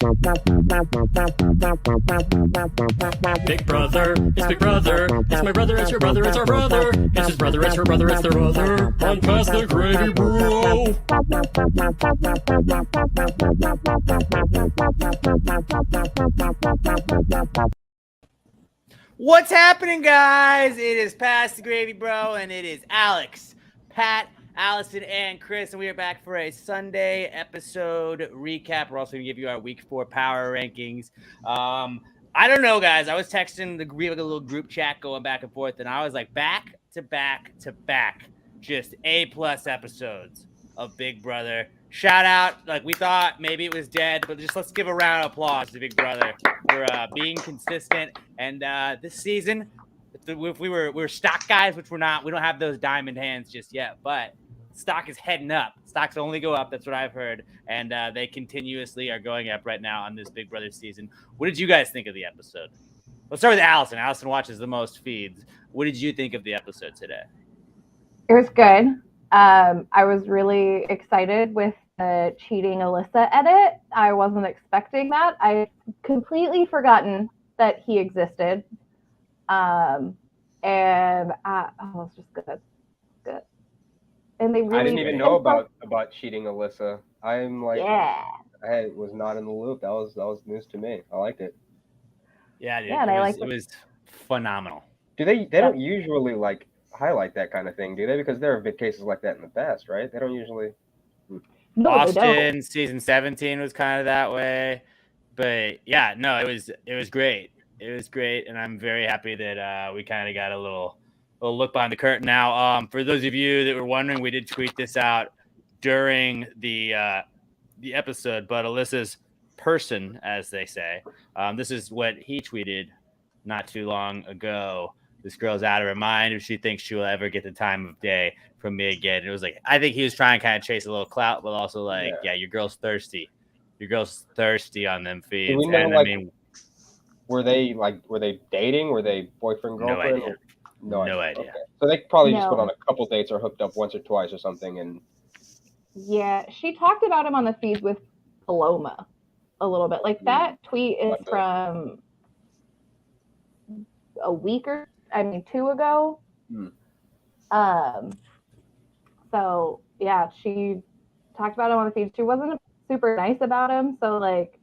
Big brother, it's big brother, it's my brother, it's your brother, it's our brother, it's his brother, it's her brother, it's their brother. On past the gravy, bro. What's happening, guys? It is Pass the Gravy, bro, and it is Alex, Pat, Allison, and Chris, and we are back for a Sunday episode recap. We're also going to give you our Week 4 power rankings. I don't know, guys. I was texting we have a little group chat going back and forth, and I was like, back to back to back, just A-plus episodes of Big Brother. Shout out, like we thought maybe it was dead, but just let's give a round of applause to Big Brother for being consistent. And this season, if we're stock guys, which we're not, we don't have those diamond hands just yet, but stock is heading up. Stocks only go up. That's what I've heard. And they continuously are going up right now on this Big Brother season. What did you guys think of the episode? Let's start with Allison. Allison watches the most feeds. What did you think of the episode today? It was good. I was really excited with the cheating Alyssa edit. I wasn't expecting that. I completely forgotten that he existed. And it was just good. And they really I didn't even know about cheating Alyssa. I'm like, yeah. I was not in the loop. That was news to me. I liked it. Yeah, dude, yeah, it was phenomenal. Do they don't usually like highlight that kind of thing, do they? Because there have been cases like that in the past, right? They don't usually. No, Austin season 17 was kind of that way, but yeah, no, it was great. It was great, and I'm very happy that we kind of got a little look behind the curtain. Now, for those of you that were wondering, we did tweet this out during the episode, but Alyssa's person, as they say, this is what he tweeted not too long ago. This girl's out of her mind if she thinks she will ever get the time of day from me again. And it was like, I think he was trying to kind of chase a little clout, but also like, yeah, your girl's thirsty. Your girl's thirsty on them feeds. Do we know, and like, I mean, were they dating? Were they boyfriend, girlfriend? No idea. Okay. So they probably just No. went on a couple dates or hooked up once or twice or something. And Yeah, she talked about him on the feed with Paloma a little bit. Like that tweet is from a week or 2 ago. So yeah, she talked about him on the feed. She wasn't super nice about him. So like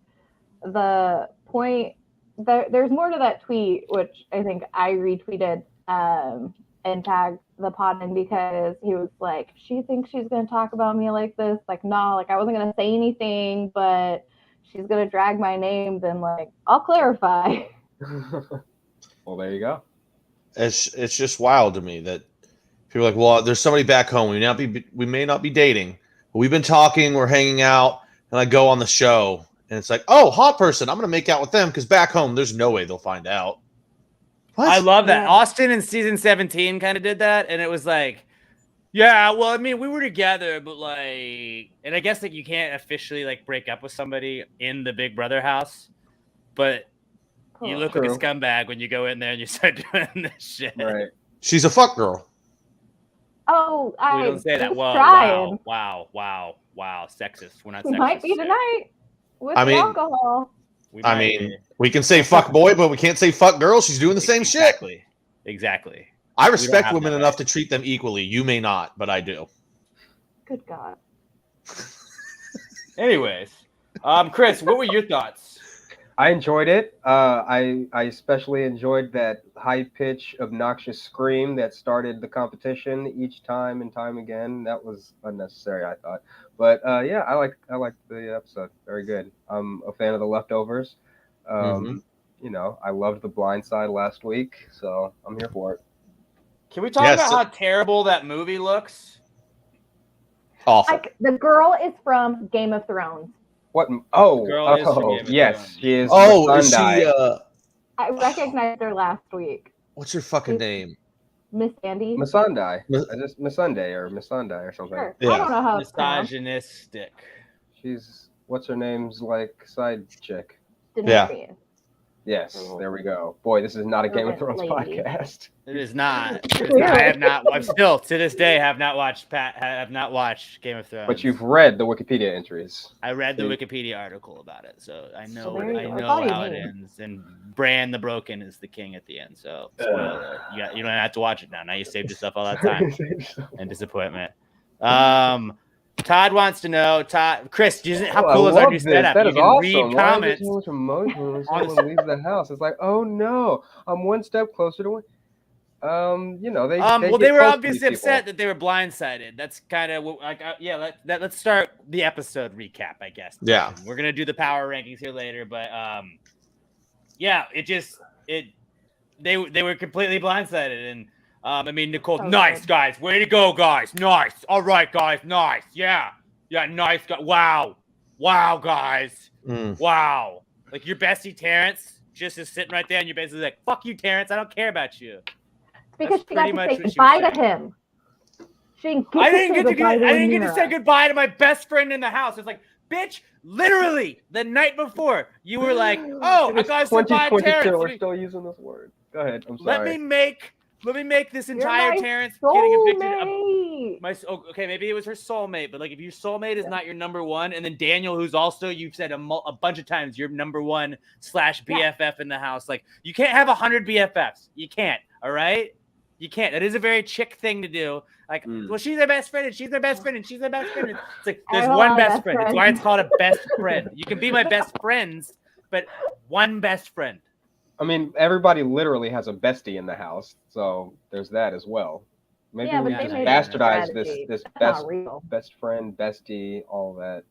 the point there's more to that tweet, which I think I retweeted and tagged the pod in, because he was like, she thinks she's gonna talk about me like this. Like, no, like I wasn't gonna say anything, but she's gonna drag my name, then like I'll clarify. Well, there you go. It's just wild to me that people are like, well, there's somebody back home. We may not be dating, but we've been talking, we're hanging out, and I go on the show, and it's like, oh, hot person, I'm gonna make out with them because back home, there's no way they'll find out. What? I love that. Yeah. Austin in season 17 kind of did that, and it was like, yeah, well, I mean, we were together, but like, and I guess like you can't officially like break up with somebody in the Big Brother house, but you look like a scumbag when you go in there and you start doing this shit. Right. She's a fuck girl. Oh, We don't say that. Wow, sexist. We're not sexist. It might be tonight with I mean- alcohol. We can say fuck boy, but we can't say fuck girl. She's doing the same shit. Exactly. I don't respect have women that enough right. to treat them equally. You may not, but I do. Good God. Anyways, Chris, what were your thoughts? I enjoyed it. I especially enjoyed that high-pitch, obnoxious scream that started the competition each time and time again. That was unnecessary, I thought. But yeah, I like the episode. Very good. I'm a fan of The Leftovers. You know, I loved The Blind Side last week, so I'm here for it. Can we talk about how terrible that movie looks? Awful. Like the girl is from Game of Thrones. What? Oh, Girl is from Game of yes, Thrones. she is. Oh, is she? I recognized her last week. What's her fucking name? Miss Andy. Missandei. Miss Sunday or something. Sure. Yeah. I don't know how it's pronounced. Misogynistic. She's what's her name's like side chick. Daenerys. Yes, there we go. Boy, this is not a Game of Thrones Lady. podcast. It is not. I have not. I'm still to this day have not watched Game of Thrones. But you've read the Wikipedia entries. I read the Wikipedia article about it, so I know Well, there you I go. know That's all you how it need. ends. And Bran the Broken is the king at the end. So spoiler. You don't have to watch it now. Now you saved yourself all that time and disappointment. Todd wants to know, Chris, how cool is our new setup? That you is can awesome. read Why comments. is there so much emotion when someone leaves the house? It's like, oh no, I'm one step closer to one. They Well, get they were close to obviously these upset people. that they were blindsided. That's kind of like, let's start the episode recap, I guess. Yeah. We're gonna do the power rankings here later, but yeah, they were completely blindsided, and I mean, Nicole, So nice good. guys, way to go, guys, nice, all right, guys, nice, yeah, nice, wow, guys, wow, like your bestie Terrence just is sitting right there, and you're basically like, fuck you, Terrence, I don't care about you. Because That's she got pretty to much say what she was goodbye to saying. him. She didn't get I to didn't say goodbye to I didn't get to Rhaenyra. say goodbye to my best friend in the house. It's like, bitch, literally the night before you were like, oh, I got some bye 2022. Terrence. We're still using this word. Go ahead. I'm Let sorry. me make this You're entire my Terrence getting evicted. soulmate. Okay, maybe it was her soulmate, but like if your soulmate is not your number one, and then Daniel, who's also, you've said a bunch of times, your number one / BFF in the house, like you can't have 100 BFFs. You can't. All right. You can't. That is a very chick thing to do. Like, well, she's their best friend, and she's their best friend, and she's their best friend. It's like there's one best friend. It's why it's called a best friend. You can be my best friends, but one best friend. I mean, everybody literally has a bestie in the house, so there's that as well. Maybe Yeah, we but they just made bastardize it this That's best not real. best friend, bestie, all that.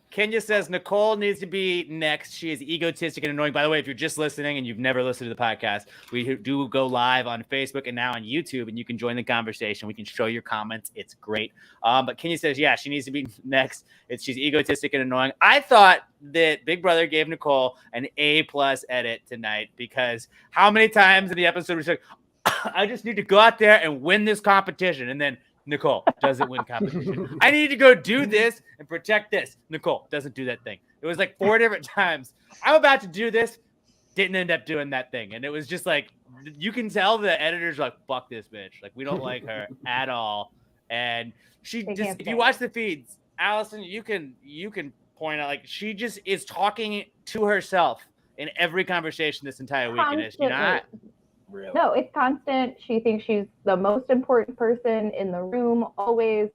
Kenya says Nicole needs to be next. She is egotistic and annoying. By the way, if you're just listening and you've never listened to the podcast, we do go live on Facebook and now on YouTube, and you can join the conversation. We can show your comments. It's great. But Kenya says, yeah, she needs to be next. She's egotistic and annoying. I thought that Big Brother gave Nicole an A+ edit tonight, because how many times in the episode was like, I just need to go out there and win this competition, and then Nicole doesn't win competition. I need to go do this and protect this. Nicole doesn't do that thing. It was like 4 different times. I'm about to do this, didn't end up doing that thing. And it was just like, you can tell the editors are like, fuck this bitch. Like, we don't like her at all. And she just, if you watch the feeds, Allison, you can point out, like, she just is talking to herself in every conversation this entire week. And is she not? Really? No, it's constant. She thinks she's the most important person in the room, always.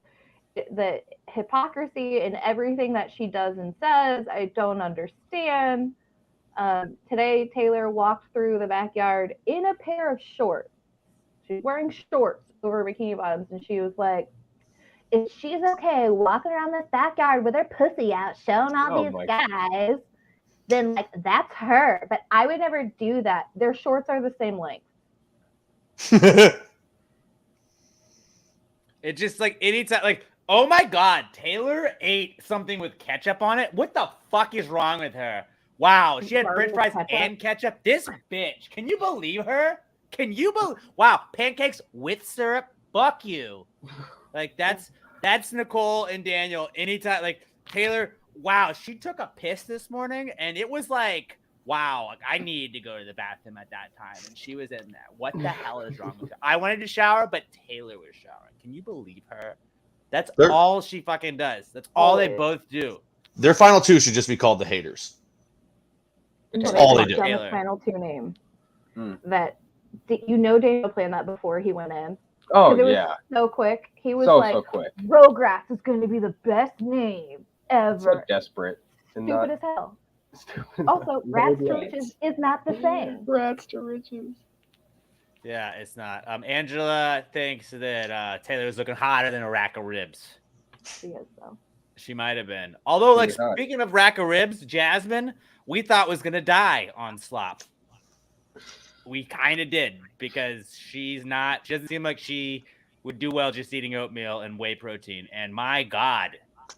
The hypocrisy in everything that she does and says, I don't understand. Today, Taylor walked through the backyard in a pair of shorts. She's wearing shorts over bikini bottoms, and she was like, if she's okay walking around this backyard with her pussy out, showing all these guys, then like that's her. But I would never do that. Their shorts are the same length. It just like anytime, like, oh my god, Taylor ate something with ketchup on it. What the fuck is wrong with her? Wow, she had French fries and ketchup. This bitch, can you believe her? Wow, pancakes with syrup. Fuck you. Like that's Nicole and Daniel. Anytime, like Taylor. Wow, she took a piss this morning, and it was like, wow, like, I need to go to the bathroom at that time, and she was in there. What the hell is wrong with her? I wanted to shower, but Taylor was showering. Can you believe her? That's all she fucking does. That's all they both do. Their final two should just be called the haters. That's all they do. The final two name. That Daniel planned that before he went in. Oh it was yeah, so quick. He was so quick. Rograss is going to be the best name ever. So desperate. Stupid as hell. Also, rats to riches is not the same. Rats to riches. Yeah, it's not. Angela thinks that Taylor was looking hotter than a rack of ribs. She is, though. She might have been. Although, like, speaking of rack of ribs, Jasmine, we thought was going to die on slop. We kind of did, because she doesn't seem like she would do well just eating oatmeal and whey protein. And my God,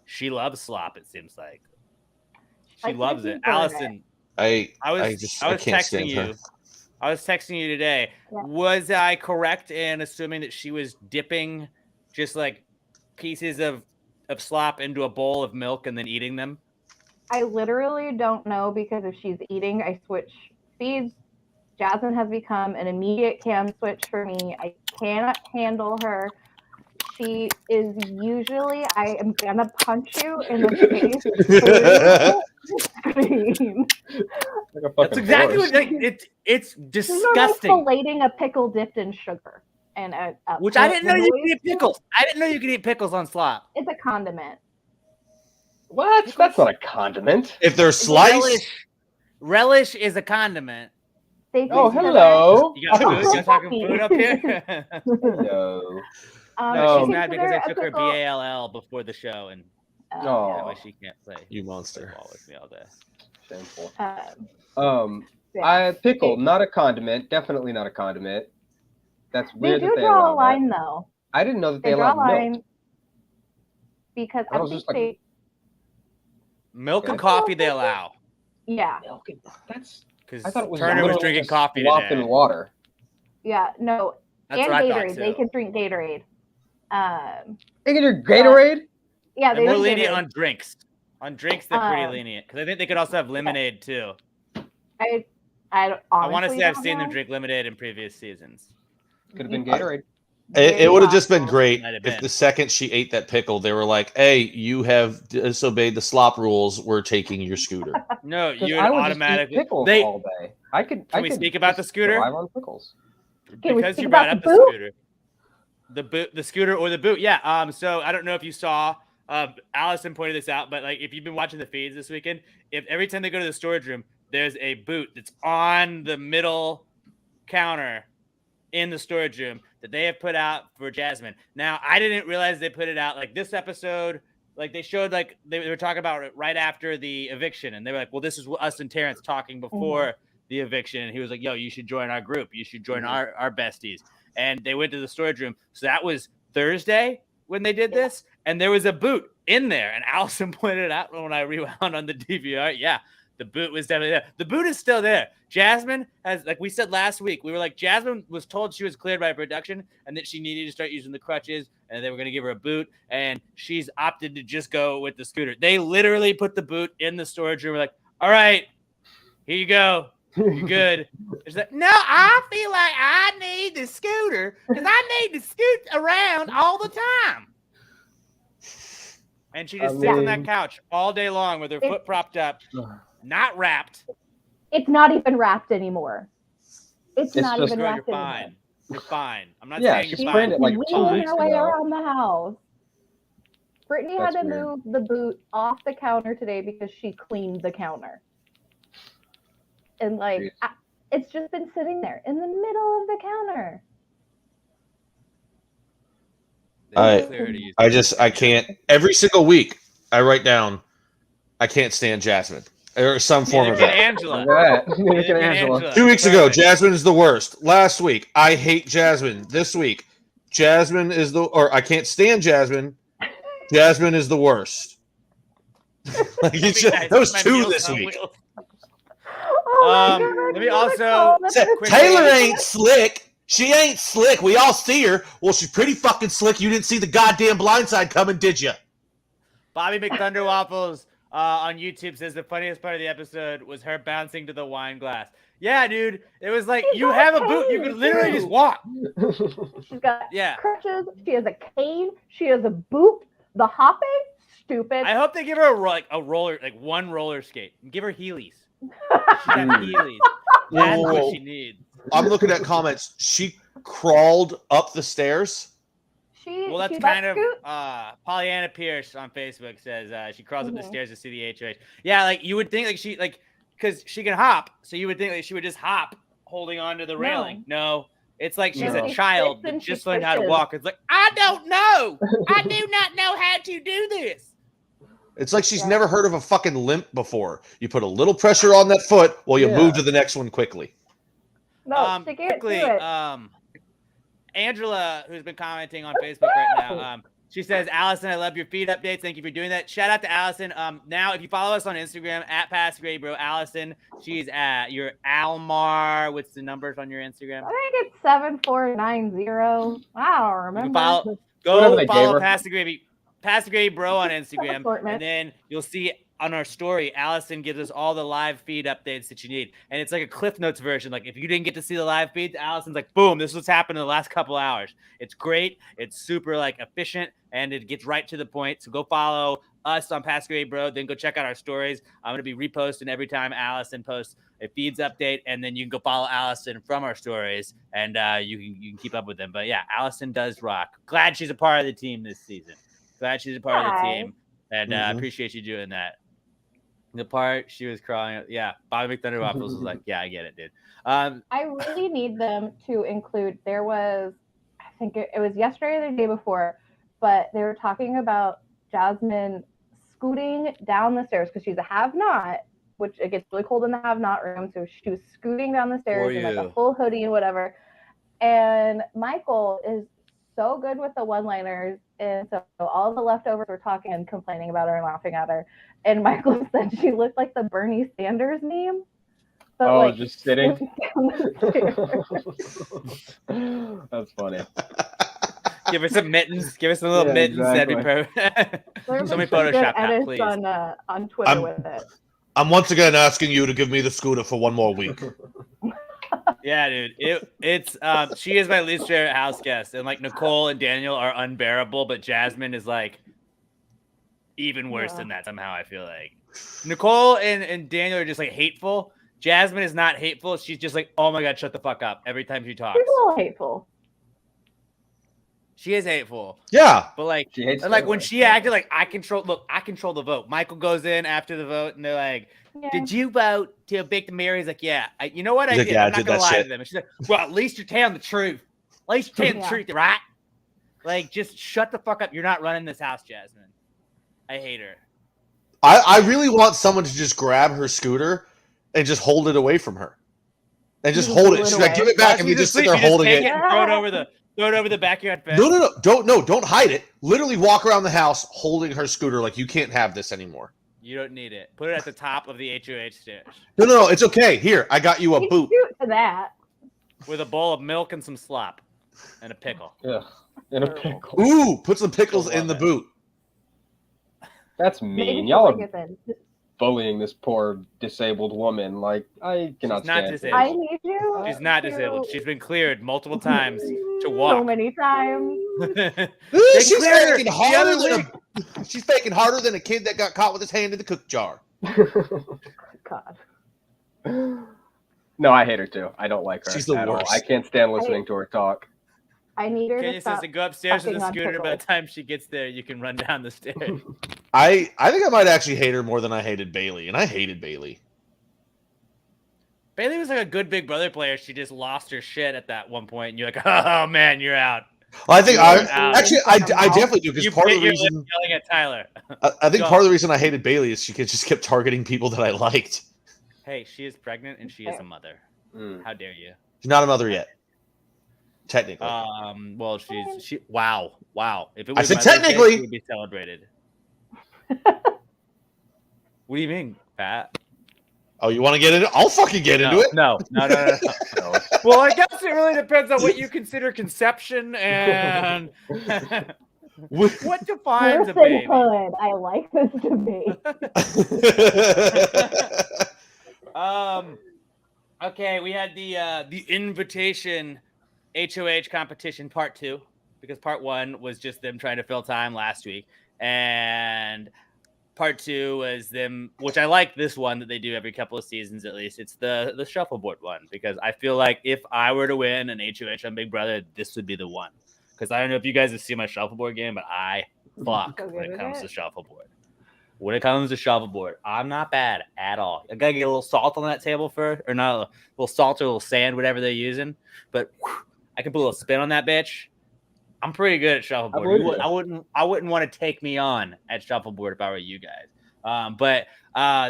she loves slop, it seems like. She loves it. Allison, I was texting you. I was texting you today. Yeah. Was I correct in assuming that she was dipping just like pieces of slop into a bowl of milk and then eating them? I literally don't know, because if she's eating, I switch feeds, Jasmine has become an immediate cam switch for me. I cannot handle her. She is usually, I am gonna punch you in the face through the screen. Like a That's fucking exactly horse. what it's She's disgusting. like filleting a pickle dipped in sugar. And Which I didn't know you could eat pickles. I didn't know you could eat pickles on slop. It's a condiment. What? That's not a condiment. If they're sliced, Relish is a condiment. They Oh, think that hello. You got food? You talking food up here? Hello. No, she's they mad because consider I a took her pickle- BALL before the show, and Oh. that way she can't play you monster. football with me all day. Shameful. Yeah. Pickle, not a condiment. Definitely not a condiment. That's They weird do that they draw a allow line that. though. I didn't know that They they draw a allowed milk. line because That I was think just like- they, Milk and Okay. coffee they allow. yeah, Milk. That's. Because I thought it was Turner was literally drinking just coffee slop today. in water. no, That's and what I Gatorade. thought They too. can drink Gatorade. They can drink Gatorade. Yeah, They're they more drink lenient Gatorade. on drinks. On drinks, they're pretty Um, lenient. Because I think they could also have lemonade too. I I want to honestly say I've don't seen them know. drink lemonade in previous seasons. Could have been Gatorade. It Very would have just been possible. great Might have if been. the second she ate that pickle, they were like, "Hey, you have disobeyed the slop rules. We're taking your scooter." No, Because you would I would automatically. just eat pickles They, all day. I could. Can I we could speak about the just scooter? thrive on pickles. Can we because speak you brought about up the the boot? scooter, the scooter or the boot. Yeah. So I don't know if you saw. Allison pointed this out, but like if you've been watching the feeds this weekend, if every time they go to the storage room, there's a boot that's on the middle counter in the storage room that they have put out for Jasmine. Now I didn't realize they put it out like this episode. Like they showed, like they were talking about it right after the eviction, and they were like, "Well, this is us and Terrence talking before the eviction." And he was like, "Yo, you should join our group. You should join our besties." And they went to the storage room. So that was Thursday when they did this, and there was a boot in there. And Allison pointed out when I rewound on the DVR, yeah, the boot was definitely there. The boot is still there. Jasmine has, like we said last week, we were like, Jasmine was told she was cleared by production and that she needed to start using the crutches, and they were going to give her a boot, and she's opted to just go with the scooter. They literally put the boot in the storage room. We're like, all right, here you go. You're good. She's like, no, I feel like I need the scooter because I need to scoot around all the time. And she just sits on that couch all day long with her foot propped up, not wrapped. It's not even wrapped anymore. It's not just- even Girl, wrapped you're anymore. fine. You're fine. I'm not Yeah, saying she you're She's fine. framed it like 2 wheeling weeks her way ago. around the house. Brittany That's had to weird. move the boot off the counter today because she cleaned the counter. And like, Jeez. it's just been sitting there in the middle of the counter. I can't. Every single week, I write down, I can't stand Jasmine or some form Neither of can that. Angela. Look at that. Look Neither at can Angela. 2 weeks ago, Perfect. Jasmine is the worst. Last week, I hate Jasmine. This week, Jasmine is I can't stand Jasmine. Jasmine is the worst. Like, it's just, that was 2 this week. Oh my God, let me you're also gonna call that Sa- the- Taylor ain't slick. She ain't slick. We all see her. Well, she's pretty fucking slick. You didn't see the goddamn blindside coming, did you? Bobby McThunderwaffles on YouTube says the funniest part of the episode was her bouncing to the wine glass. Yeah, dude. It was like, She's you got have a a boot. You cane, could literally too. just walk. She's got Yeah. crutches. She has a cane. She has a boot. The hopping, stupid. I hope they give her a roller, like one roller skate. And give her Heelys. She got Heelys. That's Whoa. what she needs. I'm looking at comments. She crawled up the stairs. Well, that's she kind of scoot. Pollyanna Pierce on Facebook says she crawls up the Mhm. stairs to see the HOH. Yeah, like you would think like she like because she can hop, so you would think like she would just hop holding onto the railing. No, it's like she's No. a child She that sits and just she learned how to pushes. walk. It's like I don't know. I do not know how to do this. It's like she's Yeah. never heard of a fucking limp before. You put a little pressure on that foot while you Yeah. move to the next one quickly. No, she can't Quickly, do it. Angela, who's been commenting on Facebook right now, she says, Allison, I love your feed updates. Thank you for doing that. Shout out to Allison. Now, if you follow us on Instagram, at Past Grade Bro, Allison, she's at your Almar. What's the numbers on your Instagram? I think it's 7490. I don't You can remember. follow, Whatever go they follow gave her. Past the Gravy Bro on Instagram, Assortment. and then you'll see on our story, Allison gives us all the live feed updates that you need. And it's like a Cliff Notes version. Like if you didn't get to see the live feed, Allison's like, boom, this is what's happened in the last couple hours. It's great. It's super like efficient and it gets right to the point. So go follow us on Pass Grade Bro. Then go check out our stories. I'm going to be reposting every time Allison posts a feeds update. And then you can go follow Allison from our stories and you can keep up with them. But yeah, Allison does rock. Glad she's a part of the team this season. Glad she's a part of the team. And I appreciate you doing that. The part she was crying, yeah. Bobby McThunder Waffles was like, "Yeah, I get it, dude." I really need them to include. There was, I think it was yesterday or the day before, but they were talking about Jasmine scooting down the stairs because she's a have-not, which it gets really cold in the have-not room. So she was scooting down the stairs in like a full hoodie and whatever. And Michael is so good with the one-liners, and so all the leftovers were talking and complaining about her and laughing at her. And Michael said she looked like the Bernie Sanders meme. But like, just sitting. That's funny. Give her some mittens. Give her some little mittens. Exactly. That'd be perfect. Somebody Photoshop that, please. On Twitter with it. I'm once again asking you to give me the scooter for one more week. Yeah, dude. It's she is my least favorite house guest, and like Nicole and Daniel are unbearable, but Jasmine is like even worse than that somehow. I feel like Nicole and Daniel are just like hateful. Jasmine is not hateful. She's just like, oh my god, shut the fuck up every time she talks. She's a little hateful. She is hateful. Yeah, but like, she hates and like when she acted like I control the vote. Michael goes in after the vote, and they're like, "Did you vote to evict the mayor?" He's like, "Yeah." You know what? I did. Like, yeah, I'm not gonna lie shit. to them. And she's like, "Well, at least you're telling the truth. At least you're telling the truth, right?" Like, just shut the fuck up. You're not running this house, Jasmine. I hate her. I really want someone to just grab her scooter and just hold it away from her, and just hold it. She's like, "Give it back," and we just sit there holding it. And throw it over the backyard fence. No, don't hide it. Literally walk around the house holding her scooter like you can't have this anymore. You don't need it. Put it at the top of the HOH stairs. No, it's okay. Here, I got you a boot. To that. With a bowl of milk and some slop. And a pickle. Yeah, and a pickle. Ooh, put some pickles in the boot. That's mean. Y'all are bullying this poor disabled woman. Like, I cannot stand it. I need you. She's not disabled. She's been cleared multiple times to walk. So many times. She's faking harder than a kid that got caught with his hand in the cook jar. God. No, I hate her too. I don't like her She's the at all. worst. I can't stand listening to her talk. I need her Kenya to stop. says to go upstairs in the sucking on scooter. By the pickles. time she gets there, you can run down the stairs. I think I might actually hate her more than I hated Bailey, and I hated Bailey. Bailey was like a good Big Brother player. She just lost her shit at that one point, and you're like, oh man, you're out. Well, I think I out. definitely do because part of the reason yelling at Tyler. I think part of the reason I hated Bailey is she just kept targeting people that I liked. Hey, she is pregnant and she is a mother. How dare you? She's not a mother yet, technically. Well, she. Wow. If it was I said Mother's Day, technically. she would be celebrated. What do you mean, Pat? Oh, you want to get into it? I'll fucking get into it. No. Well, I guess it really depends on what you consider conception and what defines a baby. I like this debate. Okay, we had the invitation HOH competition part 2 because part 1 was just them trying to fill time last week, and part 2 was them, which I like this one that they do every couple of seasons at least. It's the shuffleboard one because I feel like if I were to win an HOH on Big Brother, this would be the one. Because I don't know if you guys have seen my shuffleboard game, but I fuck when it comes to shuffleboard. When it comes to shuffleboard, I'm not bad at all. I gotta get a little salt on that table first, or not a little salt or a little sand, whatever they're using. But I can put a little spin on that bitch. I'm pretty good at shuffleboard. I wouldn't want to take me on at shuffleboard if I were you guys. But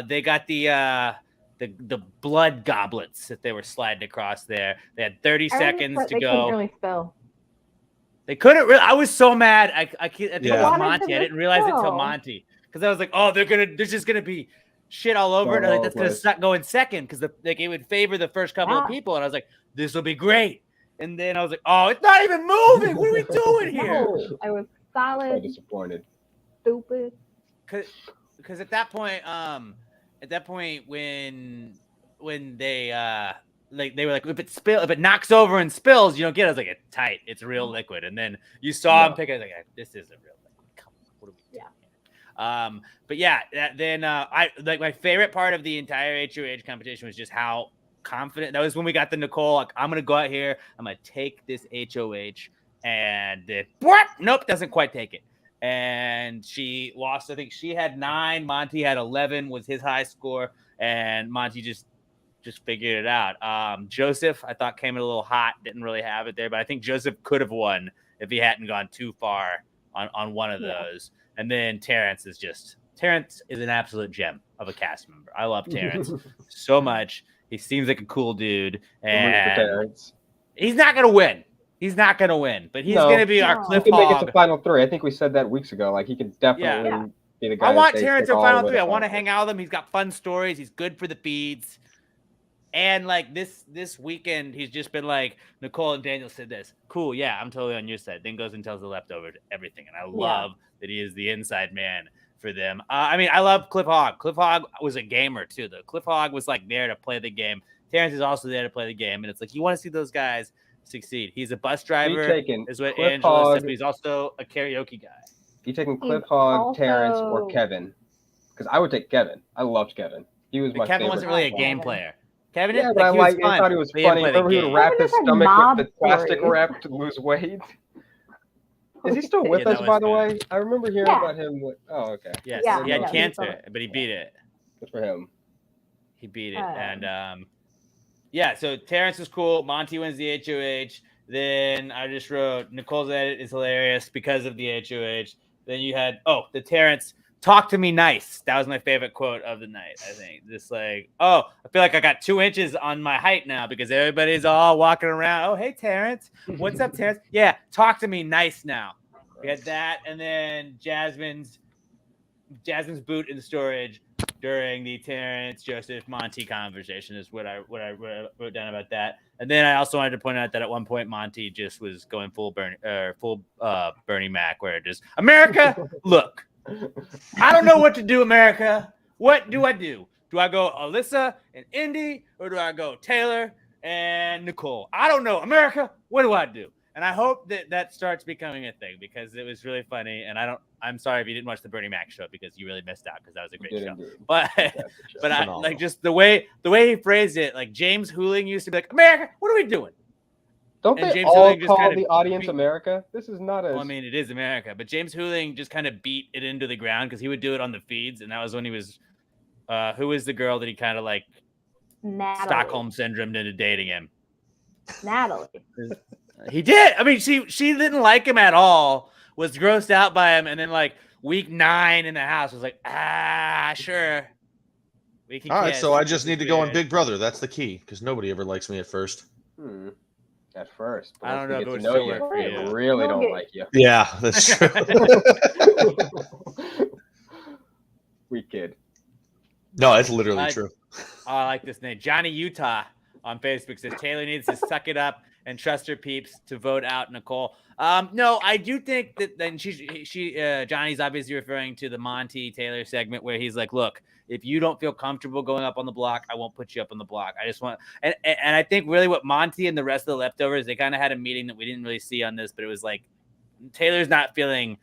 they got the blood goblets that they were sliding across there. They had 30 seconds to go. Couldn't really spill. They couldn't really. I was so mad. I think it was Monty. Monty. I didn't realize it until Monty. Because I was like, oh, there's just gonna be shit all over it. Like, that's gonna suck going second because it would favor the first couple of people. And I was like, this will be great. And then I was like, oh, it's not even moving. What are we doing here? No, I was solid. So disappointed. Stupid. because at that point when they they were like, if it knocks over and spills, you don't get it. I was like, it's tight, it's real liquid. And then you saw him pick it, like, this isn't real liquid. Come on, what are we doing here? But yeah, then I like my favorite part of the entire HOH competition was just how confident that was when we got the Nicole. Like, I'm gonna go out here, I'm gonna take this HOH, and nope, doesn't quite take it. And she lost. I think she had 9. Monty had 11 was his high score, and Monty just figured it out. Joseph, I thought, came in a little hot, didn't really have it there, but I think Joseph could have won if he hadn't gone too far on one of those. And then Terrence is an absolute gem of a cast member. I love Terrence so much. He seems like a cool dude, and he's not gonna win. He's not gonna win, but he's gonna be our Cliff Hog. He could make it to final 3. I think we said that weeks ago. Like, he could definitely be the guy. I want Terrence in final 3. I want to hang out with him. He's got fun stories. He's good for the feeds. And like this weekend, he's just been like, Nicole and Daniel said this. Cool, yeah, I'm totally on your side. Then goes and tells the leftovers everything. And I love that he is the inside man for them. I mean, I love Cliff Hog. Cliff Hog was a gamer too, though. Cliff Hog was like there to play the game. Terrence is also there to play the game. And it's like, you want to see those guys succeed. He's a bus driver, is what Angela said, but he's also a karaoke guy. You taking Cliff Hog, Terrence, or Kevin? Because I would take Kevin. I loved Kevin. He was my favorite. Kevin wasn't really a game player. Kevin, but I thought he was funny. Remember he would wrap his stomach with the plastic wrap to lose weight? Is he still with us, by the way? I remember hearing about him. Oh, okay. Yes, he had cancer, but he beat it. Good for him. He beat it. And so Terrence is cool. Monty wins the HOH. Then I just wrote, Nicole's edit is hilarious because of the HOH. Then you had, the Terrence, talk to me nice. That was my favorite quote of the night, I think. Just like, I feel like I got 2 inches on my height now because everybody's all walking around. Oh, hey, Terrence. What's up, Terrence? Yeah, talk to me nice now. We had that. And then Jasmine's boot in storage during the Terrence, Joseph, Monty conversation is what I wrote down about that. And then I also wanted to point out that at one point Monty just was going full Bernie Mac, where it just, America, look. I don't know what to do, America. What do I do? Do I go Alyssa and Indy, or do I go Taylor and Nicole? I don't know, America. What do I do? And I hope that starts becoming a thing because it was really funny. And I'm sorry if you didn't watch the Bernie Mac show because you really missed out because that was a great show. Indeed. But I like just the way he phrased it. Like James Hooling used to be like, America, what are we doing? Don't and they James all call kind of the audience America? This is not a... Well, I mean, it is America. But James Hooling just kind of beat it into the ground because he would do it on the feeds. And that was when he was... who was the girl that he kind of like... Natalie. Stockholm syndrome into dating him? Natalie. He did. I mean, she didn't like him at all. Was grossed out by him. And then like week 9 in the house was like, sure. We can all right, so I just need to go on Big Brother. That's the key because nobody ever likes me at first. At first, but I don't know if it would still work for you. Really don't like you. Yeah, that's true. Weak kid. No, it's literally true. I like this name. Johnny Utah on Facebook says Taylor needs to suck it up and trust her peeps to vote out Nicole. No, I do think that then Johnny's obviously referring to the Monty Taylor segment where he's like, look, if you don't feel comfortable going up on the block, I won't put you up on the block. I just want, and I think really what Monty and the rest of the leftovers, they kind of had a meeting that we didn't really see on this, but it was like Taylor's not feeling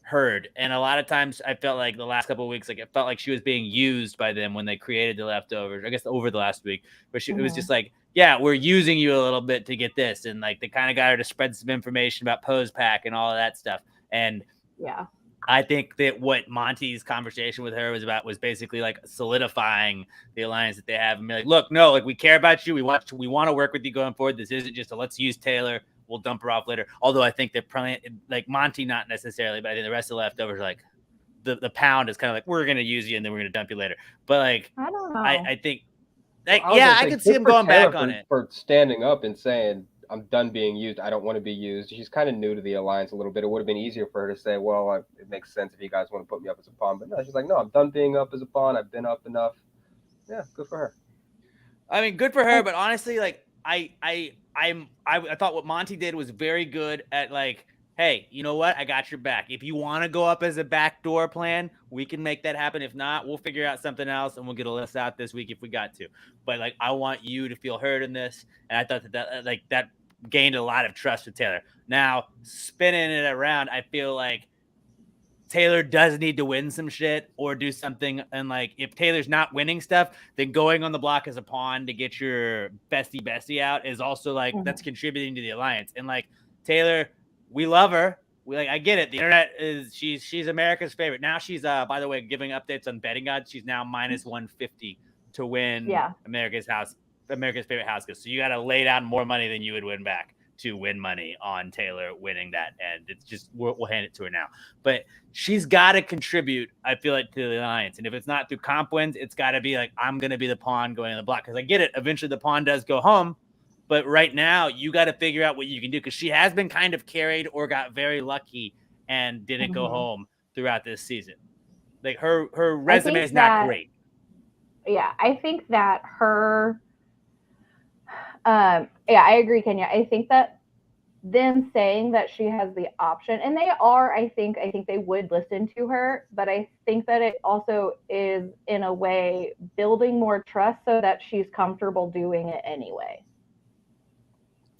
heard. And a lot of times I felt like the last couple of weeks, like it felt like she was being used by them when they created the leftovers, I guess over the last week, but it was just like, yeah, we're using you a little bit to get this. And like, they kind of got her to spread some information about Pose Pack and all of that stuff. And yeah, I think that what Monty's conversation with her was about was basically like solidifying the alliance that they have and be like, look, no, like we care about you. We want to work with you going forward. This isn't just a let's use Taylor. We'll dump her off later. Although I think that probably like Monty, not necessarily, but I think the rest of the leftovers, like the pound is kind of like, we're going to use you and then we're going to dump you later. But like, I don't know. I think, like, I can see him going back on it. For standing up and saying, I'm done being used. I don't want to be used. She's kind of new to the alliance a little bit. It would have been easier for her to say, well, it makes sense if you guys want to put me up as a pawn. But no, she's like, no, I'm done being up as a pawn. I've been up enough. Yeah, good for her. I mean, good for her. But honestly, like, I thought what Monty did was very good at like hey, you know what? I got your back. If you want to go up as a backdoor plan, we can make that happen. If not, we'll figure out something else and we'll get a list out this week if we got to. But like, I want you to feel heard in this. And I thought that gained a lot of trust with Taylor. Now, spinning it around, I feel like Taylor does need to win some shit or do something. And like, if Taylor's not winning stuff, then going on the block as a pawn to get your bestie out is also like, that's contributing to the alliance. And like, Taylor, we love her. I get it. The internet is she's America's favorite. Now she's by the way, giving updates on betting odds. She's now minus 150 to win America's favorite house. So you got to lay down more money than you would win back to win money on Taylor winning that. And it's just, we'll hand it to her now. But she's got to contribute, I feel like, to the alliance. And if it's not through comp wins, it's got to be like, I'm going to be the pawn going on the block. Because I get it. Eventually the pawn does go home. But right now, you got to figure out what you can do, because she has been kind of carried or got very lucky and didn't go home throughout this season. Like her resume is not great. Yeah, I think that her. I agree, Kenya. I think that them saying that she has the option, and they are, I think they would listen to her, but I think that it also is in a way building more trust so that she's comfortable doing it anyway.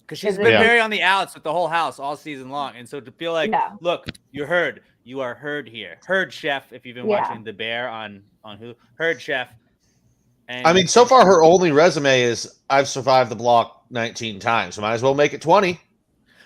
Because she's been very on the outs with the whole house all season long. And so to feel like, look, you're heard. You are heard here. Heard, Chef, if you've been watching The Bear on Hulu. Heard, Chef. And I mean, so far her only resume is I've survived the block 19 times. So might as well make it 20.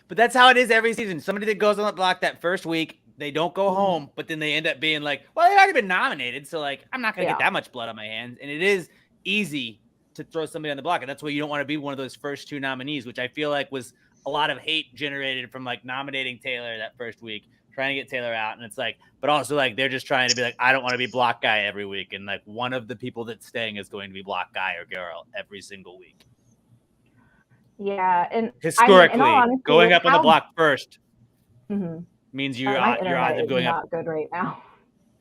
But that's how it is every season. Somebody that goes on the block that first week, they don't go home, but then they end up being like, well, they've already been nominated. So like, I'm not going to get that much blood on my hands. And it is easy to throw somebody on the block. And that's why you don't want to be one of those first two nominees, which I feel like was a lot of hate generated from like nominating Taylor that first week, trying to get Taylor out. And it's like, but also like, they're just trying to be like, I don't want to be block guy every week. And like one of the people that's staying is going to be block guy or girl every single week. Yeah. And historically, honesty, going up on the block first means your odds of going up. Not good right now.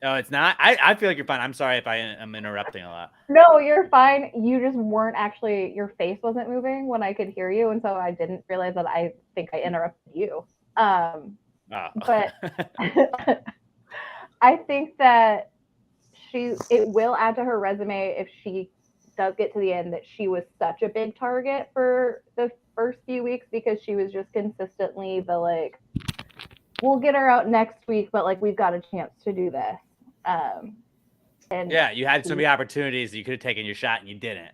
No, it's not. I feel like you're fine. I'm sorry if I'm interrupting a lot. No, you're fine. You just weren't actually, your face wasn't moving when I could hear you. And so I didn't realize that I think I interrupted you. But I think that it will add to her resume if she does get to the end that she was such a big target for the first few weeks, because she was just consistently the like, we'll get her out next week, but like, we've got a chance to do this. And yeah, you had so many opportunities, you could have taken your shot and you didn't.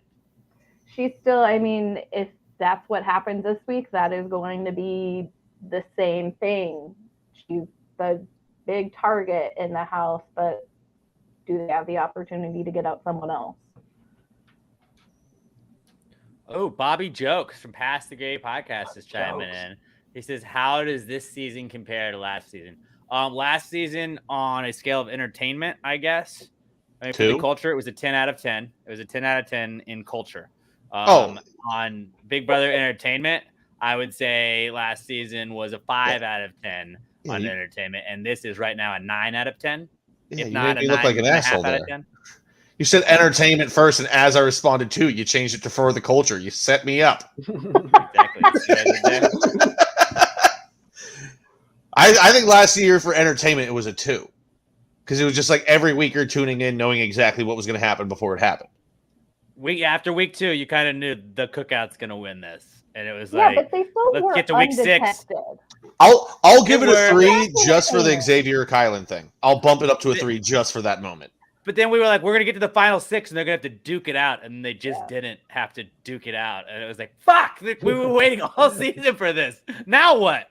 She's still, I mean, if that's what happens this week, that is going to be the same thing. She's the big target in the house, but do they have the opportunity to get out someone else? Oh, Bobby Jokes from Past the Gray Podcast is chiming in. He says, how does this season compare to last season? Last season, on a scale of entertainment, I guess, for the culture, it was a 10 out of 10. It was a 10 out of 10 in culture. On Big Brother entertainment, I would say last season was a 5 out of 10 on entertainment, and this is right now a 9 out of 10. Yeah, if not, you look like an asshole there. You said entertainment first, and as I responded to, you changed it to for the culture. You set me up. Exactly. I think last year for entertainment, it was a 2. Because it was just like every week you're tuning in, knowing exactly what was going to happen before it happened. After week 2, you kind of knew the cookout's going to win this. And it was but they still let's get to week 6. I'll give it a 3 just for the Xavier Kylan thing. I'll bump it up to a 3 just for that moment. But then we were like, we're going to get to the final 6, and they're going to have to duke it out. And they just didn't have to duke it out. And it was like, fuck, we were waiting all season for this. Now what?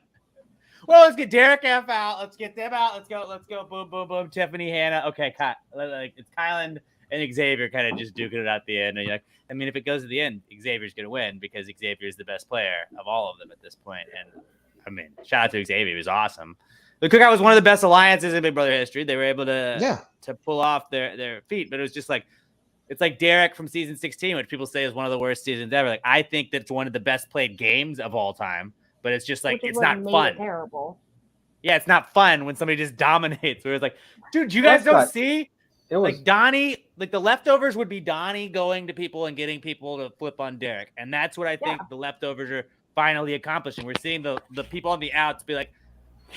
Well, let's get Derek F out. Let's get them out. Let's go. Boom, boom, boom. Tiffany, Hannah. Okay, cut. Like, it's Kylan and Xavier kind of just duking it out at the end. And you're like, I mean, if it goes to the end, Xavier's going to win because Xavier's the best player of all of them at this point. And I mean, shout out to Xavier. It was awesome. The Cookout was one of the best alliances in Big Brother history. They were able to pull off their feet, but it was just like, it's like Derek from season 16, which people say is one of the worst seasons ever. Like, I think that's one of the best played games of all time. But it's just like, it's not fun. Terrible. Yeah, it's not fun when somebody just dominates. Where it's like, dude, you guys don't see? It was like Donnie, like the leftovers would be Donnie going to people and getting people to flip on Derek. And that's what I think the leftovers are finally accomplishing. We're seeing the people on the outs be like,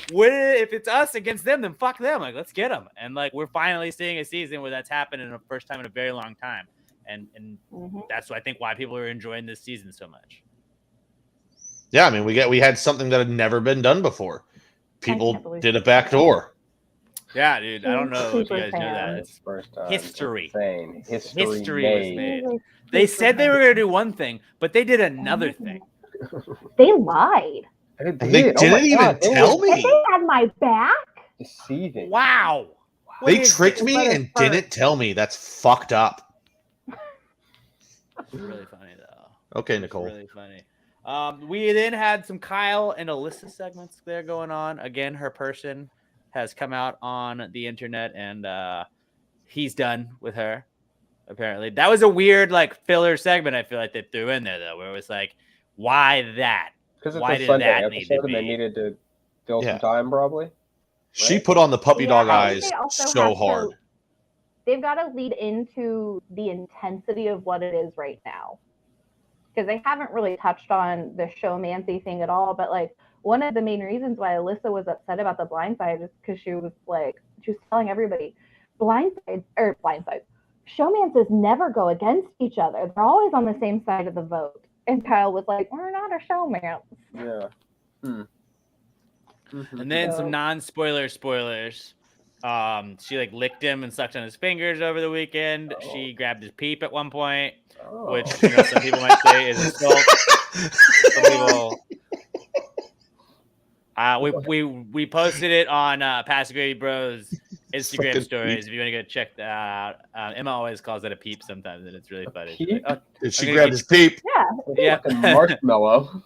if it's us against them, then fuck them. Like, let's get them. And like, we're finally seeing a season where that's happened in the first time in a very long time. And that's I think why people are enjoying this season so much. Yeah, I mean, we had something that had never been done before. People did a backdoor. Yeah, dude. I don't know if you guys know that. It's First time. history. Insane. History was made. They said they were going to do one thing, but they did another thing. They lied. They didn't even tell And me. they had my back. Deceiving. Wow. They tricked me and didn't tell me. That's fucked up. It's really funny though. Okay, Nicole. It's really funny. We then had some Kyle and Alyssa segments there going on. Again, her person has come out on the internet, and he's done with her. Apparently, that was a weird like filler segment. I feel like they threw in there though, where it was like, why that? Because it's Why a did Sunday that need to episode and they be? needed to fill Yeah. some time, probably. She put on the puppy dog I think eyes they also so have hard. They've got to lead into the intensity of what it is right now. Because they haven't really touched on the showmancy thing at all. But like one of the main reasons why Alyssa was upset about the blind side is because she was telling everybody, blindside, showmances never go against each other. They're always on the same side of the vote. And Kyle was like, we're not a showman. Yeah. And then some non-spoiler spoilers. She like licked him and sucked on his fingers over the weekend. Oh. She grabbed his peep at one point, Oh. which some people might say is assault. Some people. We posted it on Passive Gravy Bros Instagram Fucking stories. If you want to go check that out, Emma always calls it a peep sometimes, and it's really funny. She's Peep? like, oh, Did she I'm grab gonna his peep? Yeah. Fucking marshmallow.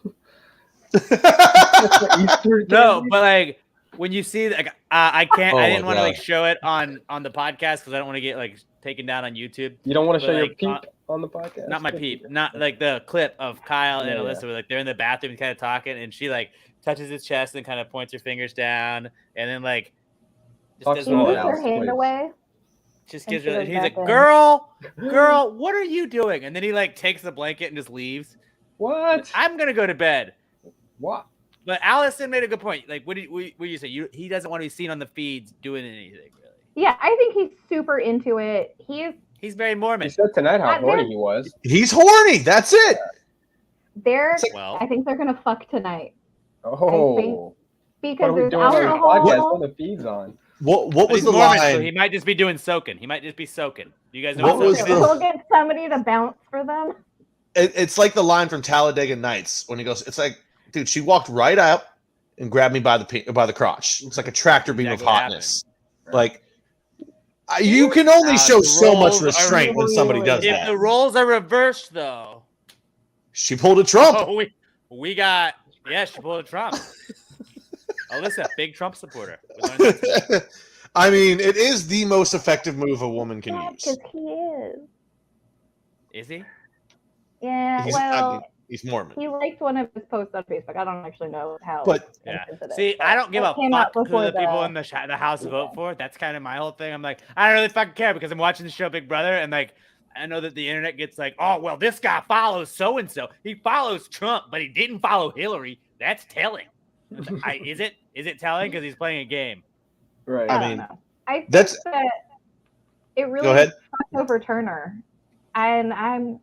Easter No, candy? but like when you see like I can't, Oh I my didn't want to like God. show it on the podcast because I don't want to get like taken down on YouTube. You don't want to but, show like, your peep on the podcast? Not my peep, not like the clip of Kyle and Yeah, Alyssa where like they're in the bathroom kind of talking, and she like touches his chest and kind of points her fingers down, and then like just Talk does She slow, one moves of her those. Alice, hand please. away. Just and gives she her. goes He's back like, in. girl, what are you doing? And then he like takes the blanket and just leaves. What? I'm gonna go to bed. What? But Allison made a good point. Like, what you say? He doesn't want to be seen on the feeds doing anything really. Yeah, I think he's super into it. He's very He Mormon. said tonight how At horny this- he was. He's horny. That's it. Well, I think they're gonna fuck tonight Oh. because What are we there's doing on the alcohol. podcast when the feed's on? What but was he's the Mormon, line? so he might just be doing soaking. He might just be soaking. You guys know What what was soaking the- is? We'll get somebody to bounce for them. It's like the line from Talladega Nights when he goes, it's like, dude, she walked right up and grabbed me by the crotch. It's like a tractor beam Exactly of what hotness. happened. Like, you can only show the so much roles are restraint when somebody does If that. the roles are reversed, though, She pulled a Trump. oh, we got she pulled a Trump. Alyssa, big Trump supporter. We learned that today. I mean, it is the most effective move a woman can Yeah, use. because he is. Is he? Yeah, He's Mormon. he liked one of his posts on Facebook. I don't actually know how. But- intense it is, See, but I don't give it a came out fuck who before the people in the House vote for. That's kind of my whole thing. I'm like, I don't really fucking care because I'm watching the show Big Brother, and like, I know that the internet gets like, oh, well, this guy follows so and so. He follows Trump, but he didn't follow Hillary. That's telling. Is it telling because he's playing a game? Right. I I don't mean, know. I think that's- that it really Go ahead. fucked over Turner, and I'm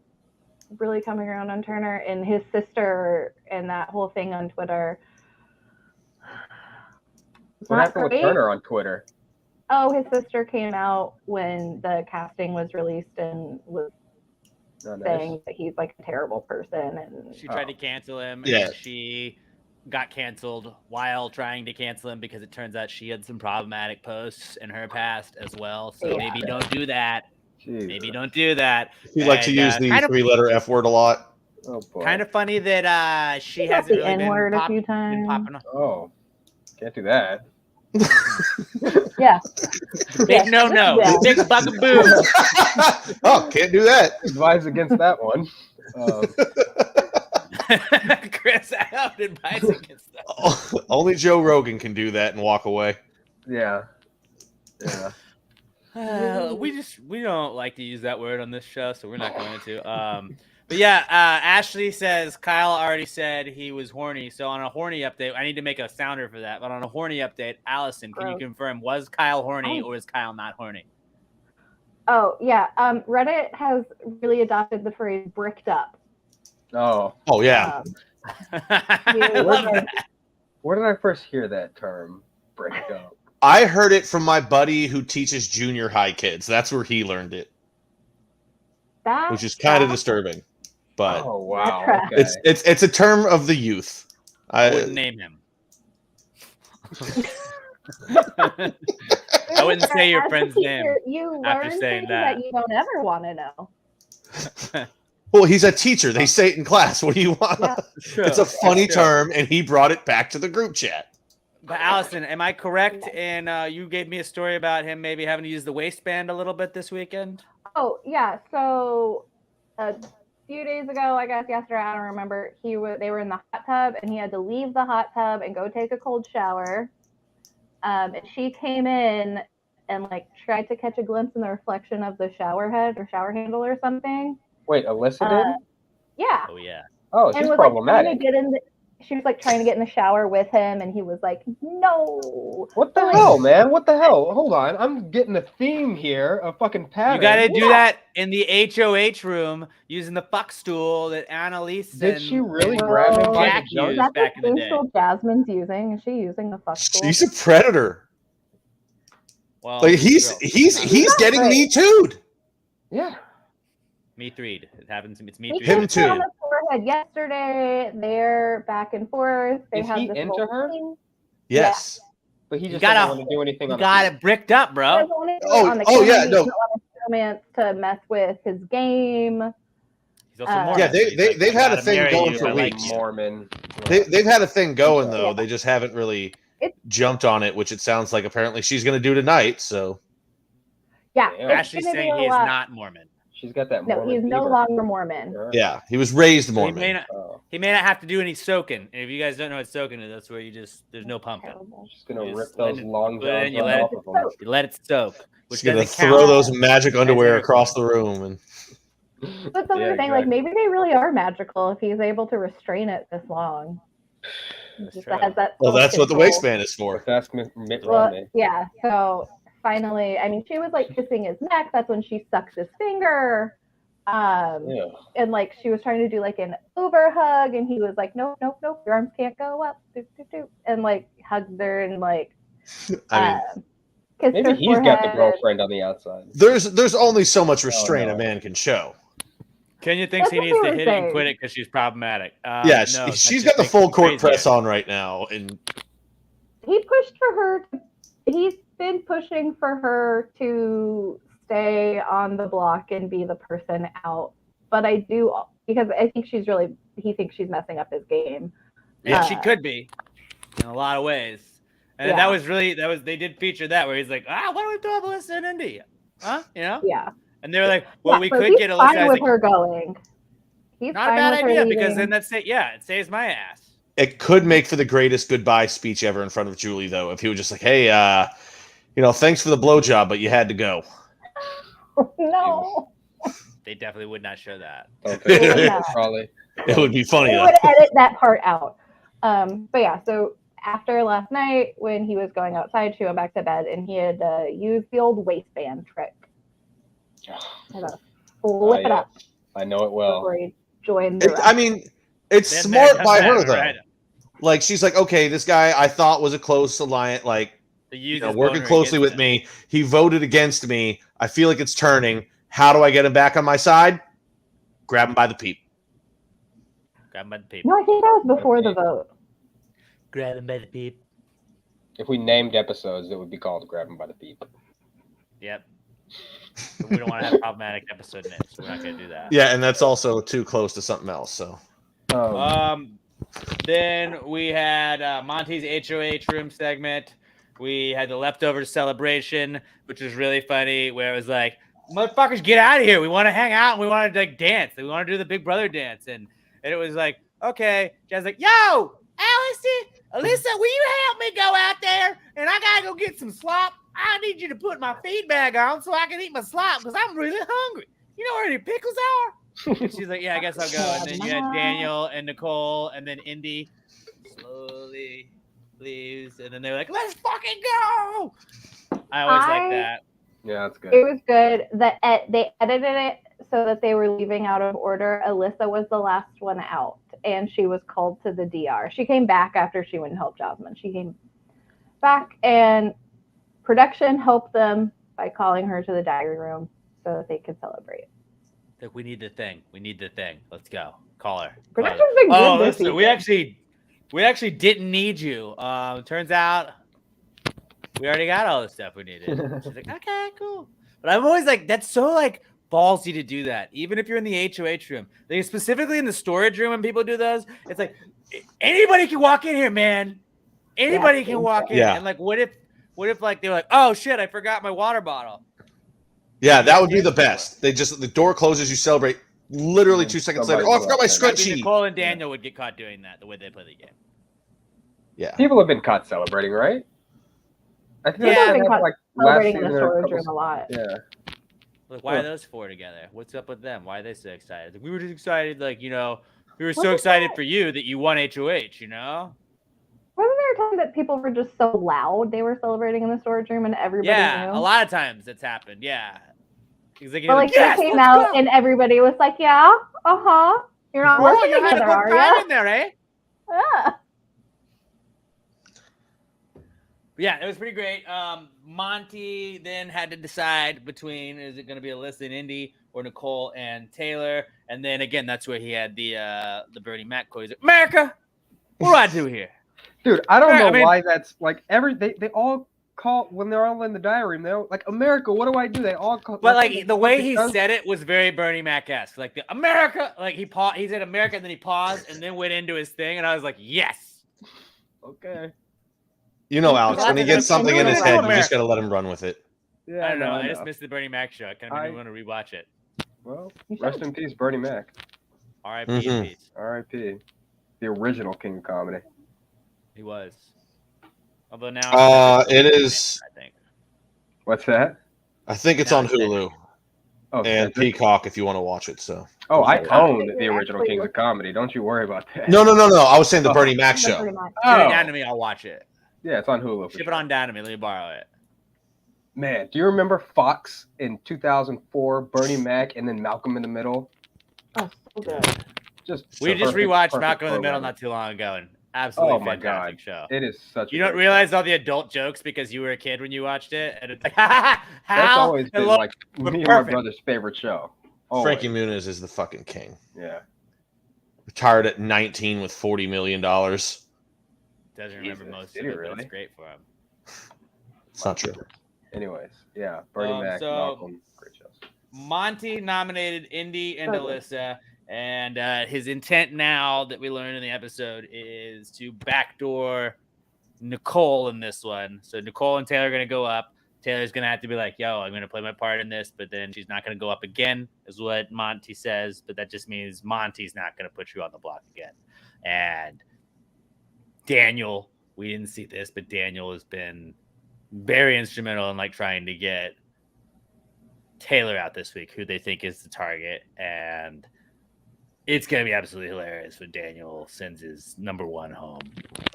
really coming around on Turner and his sister and that whole thing on Twitter. What Not happened with great. Turner on Twitter? Oh, his sister came out when the casting was released and was Oh, nice. saying that he's like a terrible person, and She tried to cancel him, Yeah. and she got canceled while trying to cancel him because it turns out she had some problematic posts in her past as well. So Yeah. maybe don't do that. Jeez. Maybe don't do that. He likes to And, use the kind of- 3-letter F word a lot. Oh boy. Kind of funny that she he got hasn't the really N-word been, a few been times. popping up. Oh, can't do that. Yeah, Big no. Yeah. Big bugaboo. Oh, can't do that. Advise against that one. Chris, I would advise against that. Only Joe Rogan can do that and walk away. Yeah. We don't like to use that word on this show, so we're not going to. But yeah, Ashley says Kyle already said he was horny. So on a horny update, I need to make a sounder for that. But on a horny update, Allison, can you Gross. confirm, was Kyle horny Oh. or is Kyle not horny? Oh yeah. Reddit has really adopted the phrase "bricked up." Oh, Oh yeah. I love that. where did I first hear that term? Break up. I heard it from my buddy who teaches junior high kids. That's where he learned it, That which is kind of disturbing. But Oh wow. That Okay. it's a term of the youth. I wouldn't name him. I wouldn't say your As a friend's teacher, name. You after learn saying things that. that you don't ever want to know. Well, he's a teacher. They say it in class. What do you want? Yeah. It's a funny term, and he brought it back to the group chat. But Allison, am I correct? And you gave me a story about him maybe having to use the waistband a little bit this weekend. Oh yeah. So a few days ago, I guess yesterday, I don't remember. They were in the hot tub, and he had to leave the hot tub and go take a cold shower. And she came in and like tried to catch a glimpse in the reflection of the shower head or shower handle or something. Wait, Alyssa did? Yeah. Oh yeah. Oh, And she's was like trying to problematic. get in. She was like trying to get in the shower with him, and he was like, "No." What the hell, man? What the hell? Hold on. I'm getting a theme here, a fucking pattern. You got to do Yeah. that in the HOH room using the fuck stool that Annalise Did and she really Well, grab him by Jack the junk? used Is that back the in the day. stool Jasmine's using? Is she using the fuck stool? She's a predator. Well, Like he's girl, he's getting Right. me too'd. Yeah. me threed. It happens. It's me He three. Him kissed her on too. the forehead yesterday. They're back and forth. They Is have he this into little her? thing. Yes. But he You just gotta- doesn't want to do anything You on got the it bricked up, He bro. doesn't want to do it Oh, on the oh, camera. yeah, He no. doesn't want his romance to mess with his game. He's also Yeah, Mormon, they- so he's they- like, they've I had a gotta thing marry going you for if I like weeks. you. Mormon. They've had a thing going though. Yeah. They just haven't really It's- jumped on it, which it sounds like apparently she's going to do tonight. So Yeah, Yeah. it's Ashley's gonna be saying a he is lot- not Mormon. She's got that No, Mormon he's no fever. longer Mormon. Sure. yeah, he was raised So he may Mormon. not. Oh, He may not have to do any soaking. And if you guys don't know what soaking is, that's where you just there's no pumping. Terrible. she's gonna You rip just let those it- long put it in, johns you let off it- of them. You let it soak, which She's going to doesn't throw count. those magic underwear As across the room, and But some Yeah, saying like exactly. maybe they really are magical if he's able to restrain it this long. That's Just true. has that well, that's what the self-control. waistband is for. If that's Mitt Well, Romney. yeah. So finally, I mean, she was like kissing his neck. That's when she sucks his finger. Yeah. And like she was trying to do like an over hug, and he was like, "Nope, nope, nope, your arms can't go up." Doop, doop, doop. And like hugged her and like I mean, kissed Maybe her he's got the forehead. girlfriend on the outside. there's only so much restraint no. a man can show. Kenya thinks That's he what needs they to were hit it and saying. quit it because she's problematic. Yeah, no, she's that just got the makes full me court crazier. press on right now, and He pushed for her. He's been pushing for her to stay on the block and be the person out. But I do because I think he thinks she's messing up his game. Yeah, she Uh, could be in a lot of ways. And Yeah. they did feature that where he's like, why don't we throw Alyssa in India? Huh? You know? Yeah. And they were like, well, Yeah, we so could he's get Alyssa. fine I was with like, her going. He's not a fine bad with her idea because leaving. then it saves my ass. it could make for the greatest goodbye speech ever in front of Julie, though, if he was just like, "Hey, thanks for the blowjob, but you had to go." No. They definitely would not show that. Okay. Yeah. Probably. It would be funny They though. would edit that part out. But yeah, so after last night when he was going outside, she went back to bed and he had used the old waistband trick. Had to flip it yeah. up I know it well. before he joined the rest. I mean, it's Been there, smart done by that, her though. right? Like she's like, okay, this guy I thought was a close alliance, like To use you know, his working boner closely with against me. He voted against me. I feel like it's turning. How do I get him back on my side? Grab him by the peep. Grab him by the peep. No, I think that was before the vote. Grab him by the peep. If we named episodes, it would be called Grab 'em by the Peep. Yep. But we don't want to have problematic episode names. So we're not going to do that. Yeah, and that's also too close to something else. So Then we had Monty's HOH room segment. We had the leftover celebration, which was really funny, where it was like, motherfuckers, get out of here. We want to hang out and we want to like dance. We want to do the Big Brother dance. And it was like, okay. Jazz like, yo, Allison, Alyssa, will you help me go out there? And I got to go get some slop. I need you to put my feed bag on so I can eat my slop because I'm really hungry. You know where any pickles are? And she's like, yeah, I guess I'll go. And then you had Daniel and Nicole, and then Indy slowly leaves, and then they're like, let's fucking go. I always like that. Yeah, that's good. It was good that they edited it so that they were leaving out of order. Alyssa was the last one out, and she was called to the DR. She came back after she went and helped Jasmine. She came back, and production helped them by calling her to the diary room so that they could celebrate. Like, we need the thing. Let's go. Call her. Production's been good Oh, this listen, season. we actually didn't need you. Turns out we already got all the stuff we needed. She's like, okay, cool. But I'm always like, that's so like ballsy to do that. Even if you're in the HOH room, like specifically in the storage room when people do those, it's like anybody can walk in here, man. Anybody can walk in. Yeah. And like, what if like they're like, oh shit, I forgot my water bottle. Yeah, that would be the best. The door closes, you celebrate. Literally 2 seconds later. Oh, I forgot my scrunchie. Nicole and Daniel would get caught doing that the way they play the game. Yeah. People have been caught celebrating, right? I think People have been that's caught like celebrating in last the season or storage couple- room a lot. Yeah. Like, why are those four together? What's up with them? Why are they so excited? Like, we were just excited, like, we were so excited for you that you won HOH, Wasn't there a time that people were just so loud they were celebrating in the storage room and everybody Yeah, knew? a lot of times it's happened. Yeah. But like they came out and everybody was like, yeah, you're not Oh, working you had a together, good are time you? in there, eh? Yeah. Yeah, it was pretty great. Monty then had to decide between is it going to be Alyssa and Indy or Nicole and Taylor, and then again that's where he had the Bernie Mac quote. He's like, America, what do I do here? Dude, I don't know I mean- why that's like they all call when they're all in the diary room. They're like, America, what do I do? They all call. But like the way he because- said it was very Bernie Mac-esque. Like the America, like he said America, and then he paused and then went into his thing, and I was like, yes. Okay. Alex, when he gets something in his head, you America. just got to let him run with it. Yeah, I don't know. I just missed the Bernie Mac show. I kind of I- want to rewatch it. Well, You rest should. in peace, Bernie Mac. R.I.P. Mhm. in peace. R.I.P. The original king of comedy. He was. Although now It is. I think. What's that? I think it's Now on it's dead. Hulu Oh, and that's it? Peacock if you want to watch it. So. Oh, I Yeah. own the You're original actually Kings of looking- Comedy. Don't you worry about that. No. I was saying the Oh. Bernie Mac That's show. pretty much. Send it Oh, down to me. I'll watch it. yeah, it's on Hulu. for Ship it sure. on down to me. Let me borrow it. Man, do you remember Fox in 2004? Bernie Mac and then Malcolm in the Middle. Oh, so good. We just perfect- rewatched perfect Malcolm in the Middle programming. not too long ago, and absolutely Oh my fantastic God. show. It is such. You a don't great realize show. all the adult jokes because you were a kid when you watched it, and it's like, That's how? always been Hello? like me and my perfect. brother's favorite show. Always. Frankie Muniz is the fucking king. Yeah. Retired at 19 with $40 million. Doesn't remember Jesus, most did of he it, but really? it's great for him. It's not true. Anyways, yeah, Bernie Mac, so- Malcolm, great shows. Monty nominated Indy and Okay. Alyssa, and his intent now that we learned in the episode is to backdoor Nicole in this one. So Nicole and Taylor are going to go up. Taylor's going to have to be like, yo, I'm going to play my part in this, but then she's not going to go up again, is what Monty says. But that just means Monty's not going to put you on the block again. And Daniel, we didn't see this, but Daniel has been very instrumental in like trying to get Taylor out this week, who they think is the target. And it's going to be absolutely hilarious when Daniel sends his number one home.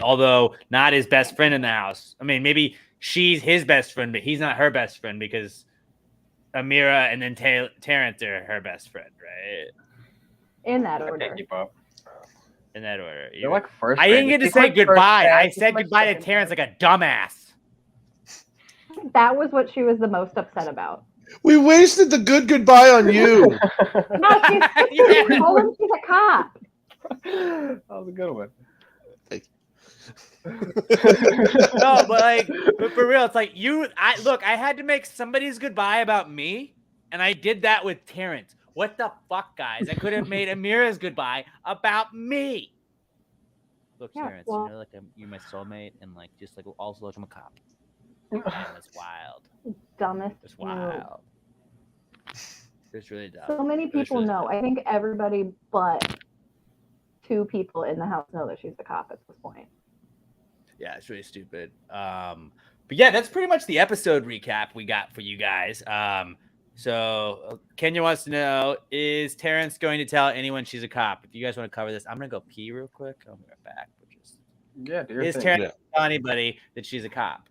Although not his best friend in the house. I mean, maybe she's his best friend, but he's not her best friend because Amira and then Terrence are her best friend, right? In that I can't order. keep up. In that order. They're like first. I didn't get to grade. say It's like first goodbye. grade. I It's said like goodbye to second Terrence grade. like a dumbass. That was what she was the most upset about. We wasted the goodbye on you. No, she's Yeah. told him she's a cop. That was a good one. No, but for real, it's like I had to make somebody's goodbye about me, and I did that with Terrence. What the fuck, guys? I could have made Amira's goodbye about me. Look, Yeah, Terrence, well- like you're my soulmate, and like just like also like I'm a cop. Man, that's wild. Dumbest It's move. wild. It's really dumb. So many people really know. I think everybody but 2 people in the house know that she's a cop at this point. Yeah, it's really stupid. But yeah, that's pretty much the episode recap we got for you guys. So Kenya wants to know, is Terrence going to tell anyone she's a cop? If you guys want to cover this, I'm going to go pee real quick. I'll be right back. Yeah, do your Is thing. Terrence going to tell anybody that she's a cop?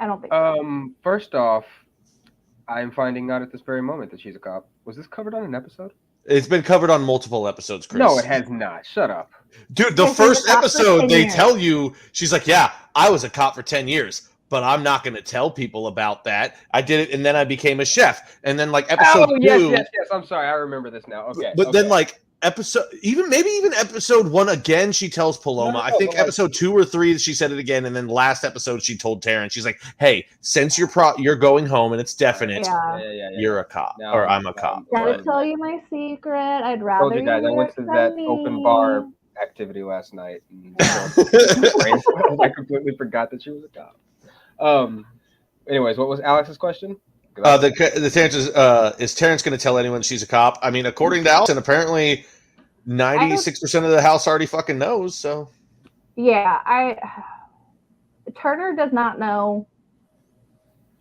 I don't think so. First off, I'm finding out at this very moment that she's a cop. Was this covered on an episode? It's been covered on multiple episodes, Chris. No, it has not. Shut up. Dude, the She's first a cop for episode, 10 they years. tell you, she's like, yeah, I was a cop for 10 years, but I'm not going to tell people about that. I did it, and then I became a chef. And then, like, episode 2. Yes. I'm sorry. I remember this now. Okay. But then, like, maybe even episode 1 again, she tells Paloma. No, I think like, episode 2 or 3, she said it again. And then last episode, she told Taryn, she's like, hey, since you're going home and it's definite, Yeah. you're a cop. No, or I'm a cop. Gotta tell you my secret. I'd rather told you guys, I went to that open bar activity last night. And I completely forgot that she was a cop. Anyways, what was Alex's question? The Terrence is Terrence going to tell anyone she's a cop? I mean, according to Allison, apparently 96% of the house already fucking knows. So yeah, Turner does not know.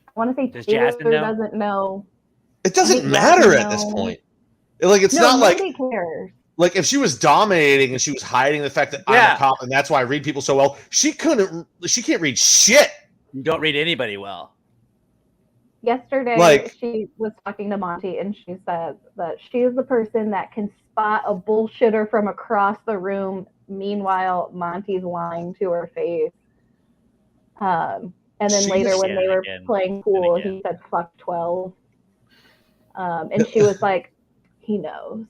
I want to say Does Taylor Jasmine know? doesn't know. it doesn't think matter Jasmine at this knows. point. Like, it's not like nobody cares. like if she was dominating and she was hiding the fact that I'm a cop and that's why I read people so well. She can't read shit. You don't read anybody well. Yesterday, she was talking to Monty, and she said that she is the person that can spot a bullshitter from across the room. Meanwhile, Monty's lying to her face. And then later, when they were playing pool, he said, fuck 12. And she was like, he knows.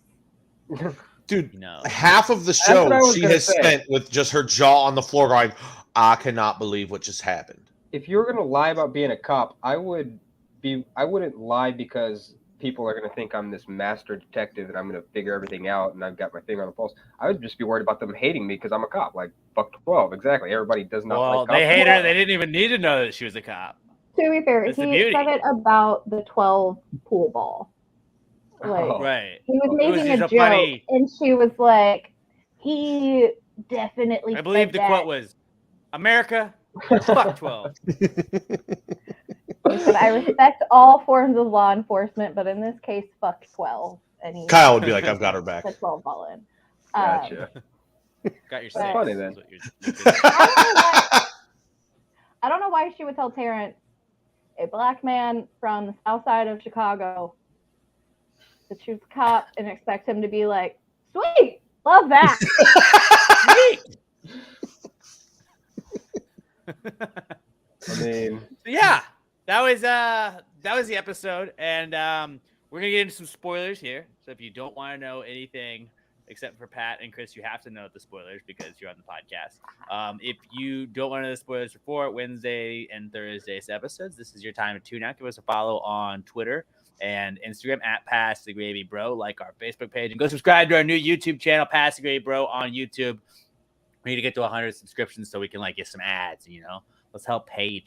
Dude, No. half of the show she has spent with just her jaw on the floor going, I cannot believe what just happened. If you were going to lie about being a cop, I wouldn't lie because people are going to think I'm this master detective and I'm going to figure everything out and I've got my finger on the pulse. I would just be worried about them hating me because I'm a cop. Like, fuck 12. Exactly. Everybody does not like cops. They hate her. They didn't even need to know that she was a cop. To be fair, That's the he beauty. said it about the 12 pool ball. Like, Right. he was It was making just a a joke, funny- and she was like, he definitely I believe said the that. quote was, America, fuck 12. He said, I respect all forms of law enforcement, but in this case, fuck 12. And he Kyle would be like, I've got her back. said 12 ball in. Gotcha. Got your That's six. funny then. Is what I don't know why she would tell Terrence, a black man from the south side of Chicago, that she was a cop, and expect him to be like, sweet, love that. Sweet. I mean, So yeah, that was the episode, and we're gonna get into some spoilers here. So if you don't want to know anything except for Pat and Chris, you have to know the spoilers because you're on the podcast. If you don't want to know the spoilers for Wednesday and Thursday's episodes, this is your time to tune out. Give us a follow on Twitter and Instagram at Pass the Gravy Bro, like our Facebook page, and go subscribe to our new YouTube channel, Pass the Gravy Bro on YouTube. We need to get to 100 subscriptions so we can like get some ads, you know. Let's help pay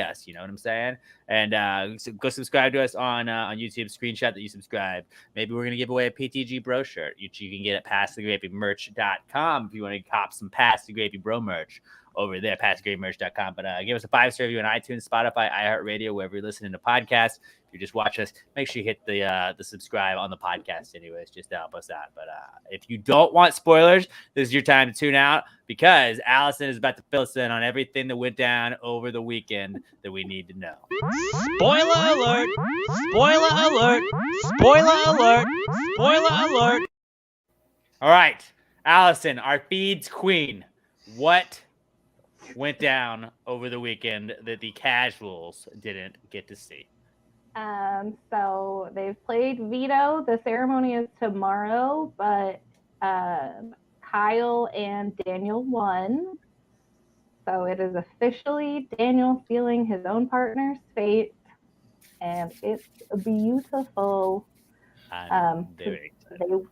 us, you know what I'm saying? And so go subscribe to us on YouTube. Screenshot that you subscribe. Maybe we're gonna give away a PTG Bro shirt, which you can get at PassTheGravyMerch.com if you want to cop some Pass the Gravy Bro merch over there, PassTheGravyMerch.com. But give us a 5-star review on iTunes, Spotify, iHeartRadio, wherever you're listening to podcasts. If you just watch us, make sure you hit the subscribe on the podcast anyways, just to help us out. But if you don't want spoilers, this is your time to tune out because Allison is about to fill us in on everything that went down over the weekend that we need to know. Spoiler alert! Spoiler alert! Spoiler alert! Spoiler alert! All right, Allison, our feeds queen. What went down over the weekend that the casuals didn't get to see? So they've played veto. The ceremony is tomorrow, but Kyle and Daniel won. So it is officially Daniel stealing his own partner's fate, and it's beautiful. I'm very excited.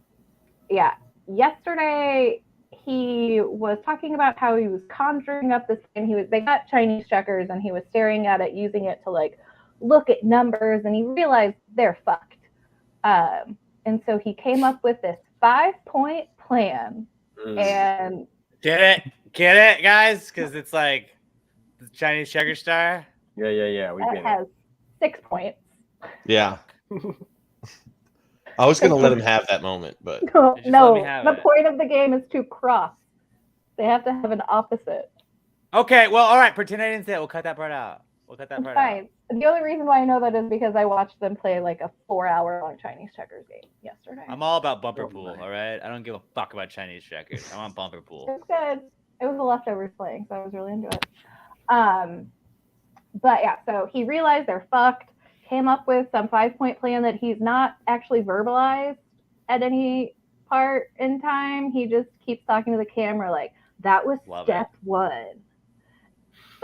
Yesterday he was talking about how he was conjuring up this thing. They got Chinese checkers, and he was staring at it, using it to like look at numbers, and he realized they're fucked. And so he came up with this 5-point plan. And Get it, guys? Because it's like the Chinese checker star. yeah. We it get it. has 6 points. Yeah. I was gonna let him have that moment, but No, Just let me have the it. point of the game is to cross. They have to have an opposite. Okay, well, all right. Pretend I didn't say it. We'll cut that part out. We'll cut that It's part out. fine. The only reason why I know that is because I watched them play like a 4-hour-long Chinese checkers game yesterday. I'm all about bumper Oh, pool, my. all right? I don't give a fuck about Chinese checkers. I'm on bumper pool. It was good. It was the leftovers playing, so I was really into it. But yeah, so he realized they're fucked, came up with some 5-point plan that he's not actually verbalized at any part in time. He just keeps talking to the camera like, that was Love step 1.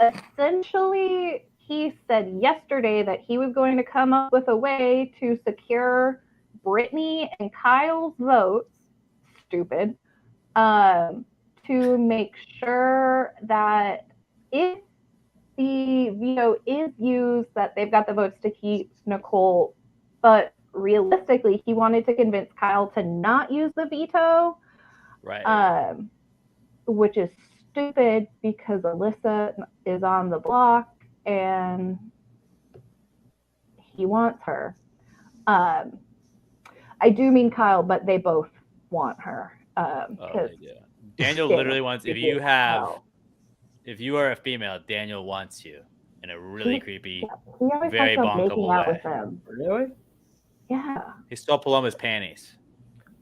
Essentially, he said yesterday that he was going to come up with a way to secure Brittany and Kyle's votes, stupid, to make sure that if the veto is used, that they've got the votes to keep Nicole. But realistically, he wanted to convince Kyle to not use the veto, Right. which is stupid because Alyssa is on the block and he wants her. I do mean Kyle, but they both want her. They do. Daniel literally wants, if you are a female, Daniel wants you in a really creepy, he always very talks about bonkable making out way. with them. Really? Yeah. He stole Paloma's panties.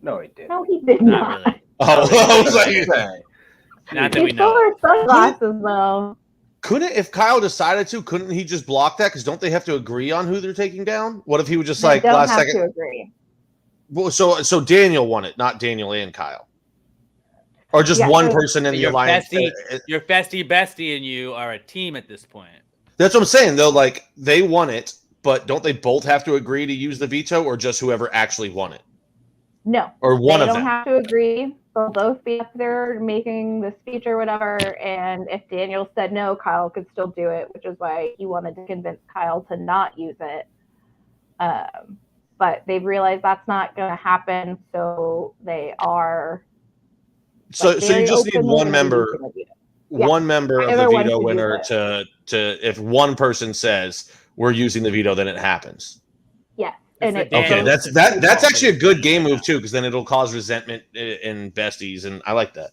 No, he didn't. No, he did Not not. really. I was like, Not that He we stole know. her sunglasses, though. couldn't if Kyle decided to, couldn't he just block that? Because don't they have to agree on who they're taking down? What if he would just They like don't last have second? to agree. Well, so Daniel won it, not Daniel and Kyle, or just Yeah, one so- person in the Your alliance. bestie and you are a team at this point. That's what I'm saying. Though, like they won it, but don't they both have to agree to use the veto, or just whoever actually won it, No. or one They of don't them? have to agree. They'll both be up there making the speech or whatever. And if Daniel said no, Kyle could still do it, which is why he wanted to convince Kyle to not use it. But they've realized that's not going to happen. So they are. So you very just need openly one gonna be member, using the veto. Yeah. one member of Either the one veto should use winner it. to if one person says we're using the veto, then it happens. Yes. It's And the it Okay, Daniel- that's actually a good game move too, because then it'll cause resentment in besties, and I like that.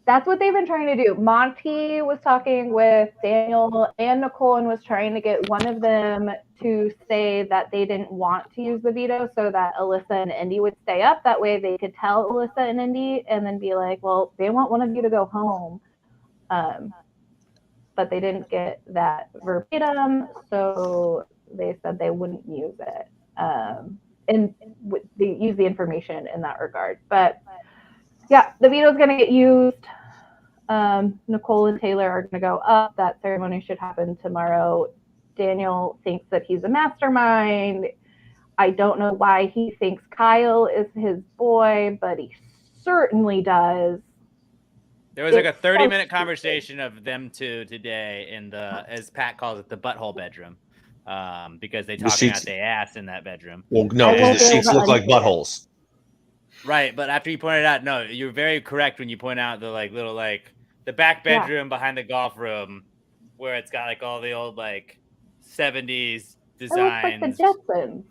That's what they've been trying to do. Monty was talking with Daniel and Nicole and was trying to get one of them to say that they didn't want to use the veto so that Alyssa and Indy would stay up. That way they could tell Alyssa and Indy and then be like, well, they want one of you to go home. But they didn't get that verbatim, so they said they wouldn't use it. And they use the information in that regard. But yeah, the veto is going to get used. Nicole and Taylor are going to go up. That ceremony should happen tomorrow. Daniel thinks that he's a mastermind. I don't know why he thinks Kyle is his boy, but he certainly does. There was like a It's 30-minute so conversation of them two today in the, as Pat calls it, the butthole bedroom, because they talking sheets- out their ass in that bedroom. Well, no, I because won't the be able sheets to look like unsee it. buttholes. Right, but after you pointed out, no, you're very correct when you point out the like little like the back bedroom behind the golf room, where it's got like all the old like 70s It looks like designs. the Jetsons.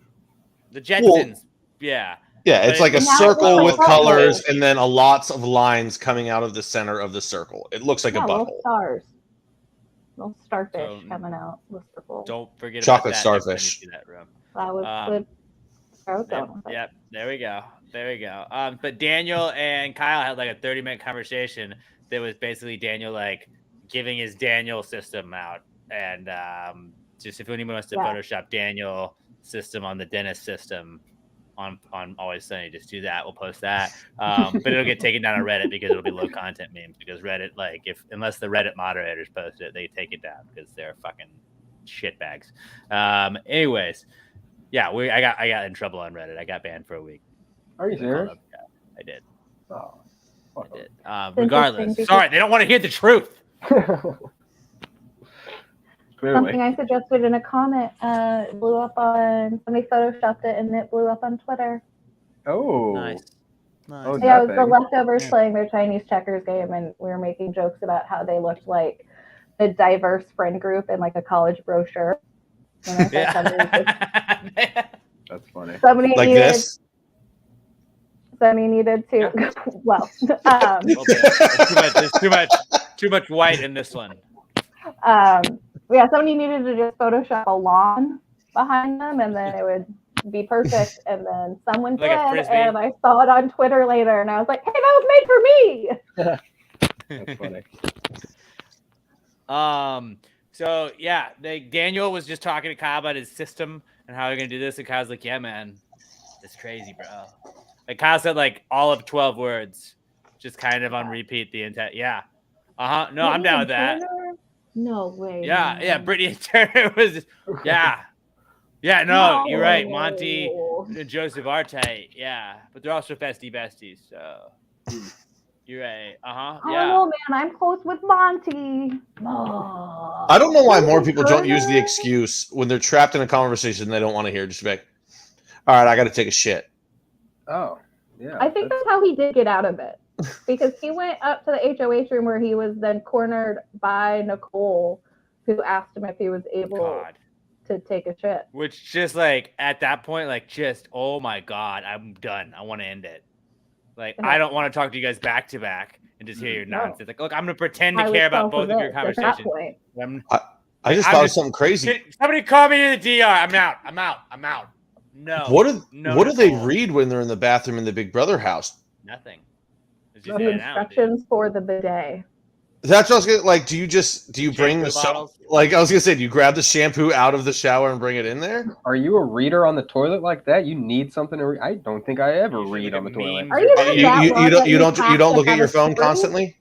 The Jetsons, yeah. Yeah, But it's like a And now it circle looks with like colors buttholes. and then lots of lines coming out of the center of the circle. It looks like a Little butthole. stars. Little starfish So, coming out. The circle. Don't forget Chocolate about that next time you starfish. see that room. That was the where I was going with it. Yep, there we go. There we go. But Daniel and Kyle had like a 30-minute conversation that was basically Daniel like giving his Daniel system out. And just if anyone wants to Photoshop Daniel system on the Dennis system on Always Sunny, just do that. We'll post that. But it'll get taken down on Reddit because it'll be low content memes, because Reddit, like unless the Reddit moderators post it, they take it down because they're fucking shitbags. Anyways. Yeah, I got in trouble on Reddit. I got banned for a week. Are you serious? I did. Oh, I did. Interesting Regardless, because- sorry, they don't want to hear the truth. Something Clearly. I suggested in a comment blew up on, somebody photoshopped it and it blew up on Twitter. Oh. Nice. Oh, Yeah, it was the nothing. leftovers Yeah. playing their Chinese checkers game, and we were making jokes about how they looked like a diverse friend group in like a college brochure. You know, so somebody just That's funny. Somebody Like needed. this. Somebody needed to. Well, There's too much white in this one. yeah, somebody needed to just Photoshop a lawn behind them, and then it would be perfect. And then someone Like a did, frisbee? and I saw it on Twitter later, and I was like, "Hey, that was made for me." That's funny. So yeah, Daniel was just talking to Kyle about his system and how they're gonna do this, and Kyle's like, "Yeah, man, it's crazy, bro." Like Kyle said, like all of 12 words, just kind of on repeat the entire. Yeah. No, I'm down with that. No way. Yeah, man. yeah. Brittany and Turner was. Yeah. Yeah. No, you're right. Monty and Joseph are tight. Yeah, but they're also besties. So you're right. I Yeah. don't know, man. I'm close with Monty. Oh. I don't know why more people don't use the excuse when they're trapped in a conversation they don't want to hear. Just be like, all right, I got to take a shit. Oh, yeah. I think that's how he did get out of it, because he went up to the HOH room where he was then cornered by Nicole, who asked him if he was able God. to take a shit. Which just like at that point, like just oh my God, I'm done. I want to end it. Like I don't want to talk to you guys back to back and just hear your No. nonsense. Like, look, I'm gonna pretend to I care was about both of your self-convinced at that conversations. point. I just I'm thought of just- something crazy. Somebody call me to the DR. I'm out. No. What do they Nicole. read when they're in the bathroom in the Big Brother house? Nothing. It's just The in and out, dude. instructions for the bidet. That's what I was gonna like. Do you bring the Shampoo bottles? like I was gonna say? Do you grab the shampoo out of the shower and bring it in there? Are you a reader on the toilet like that? You need something to read. I don't think I ever You should read look on the at toilet. memes Are you or that videos. You that you have don't to look at have your a phone screw? constantly.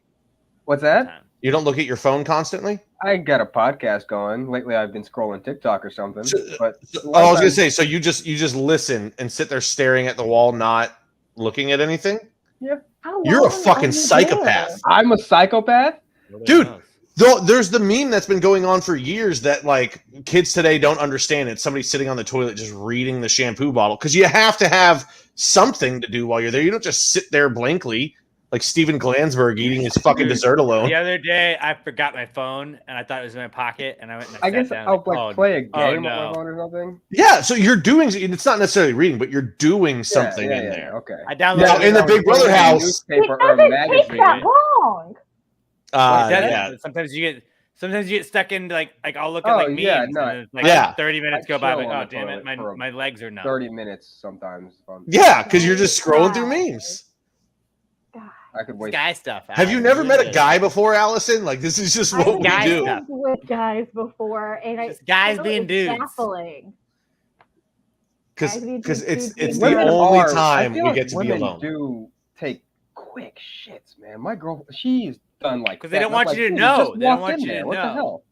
What's that? You don't look at your phone constantly. I got a podcast going. Lately, I've been scrolling TikTok or something. But I was gonna say. So you just listen and sit there staring at the wall, not looking at anything. How You're a long fucking are you psychopath. there? I'm a psychopath. Nobody Dude. knows. Though there's the meme that's been going on for years that like kids today don't understand. It's somebody sitting on the toilet just reading the shampoo bottle, because you have to have something to do while you're there. You don't just sit there blankly like Steven Glansberg eating his fucking dessert alone. The other day, I forgot my phone and I thought it was in my pocket, and I went and I sat guess down. I'll like, play a oh, game no. on my phone or something. Yeah, so you're doing. It's not necessarily reading, but you're doing something in there. Okay. I downloaded Now, in the Big Brother house, newspaper It or a doesn't take magazine. that long. Well, it doesn't. Yeah, Sometimes you get stuck in like I'll look at like memes. yeah, no. And it's like Yeah. 30 minutes I go by. chill Like, on oh the damn it, toilet for my legs are numb. 30 minutes sometimes. yeah, because you're just scrolling through memes. I could wait. Guy stuff. Have you never met a guy before, Allison? Like this is just what we Guy do. stuff. With guys before, and Just guys I being dudes. baffling. Because it's the Women only are- I time feel we like get to be women alone. do take quick shits, man. My girl, she's done like 'Cause they don't that, and I'm want you to dude, know. just They don't walked want in you to there. What the know. hell?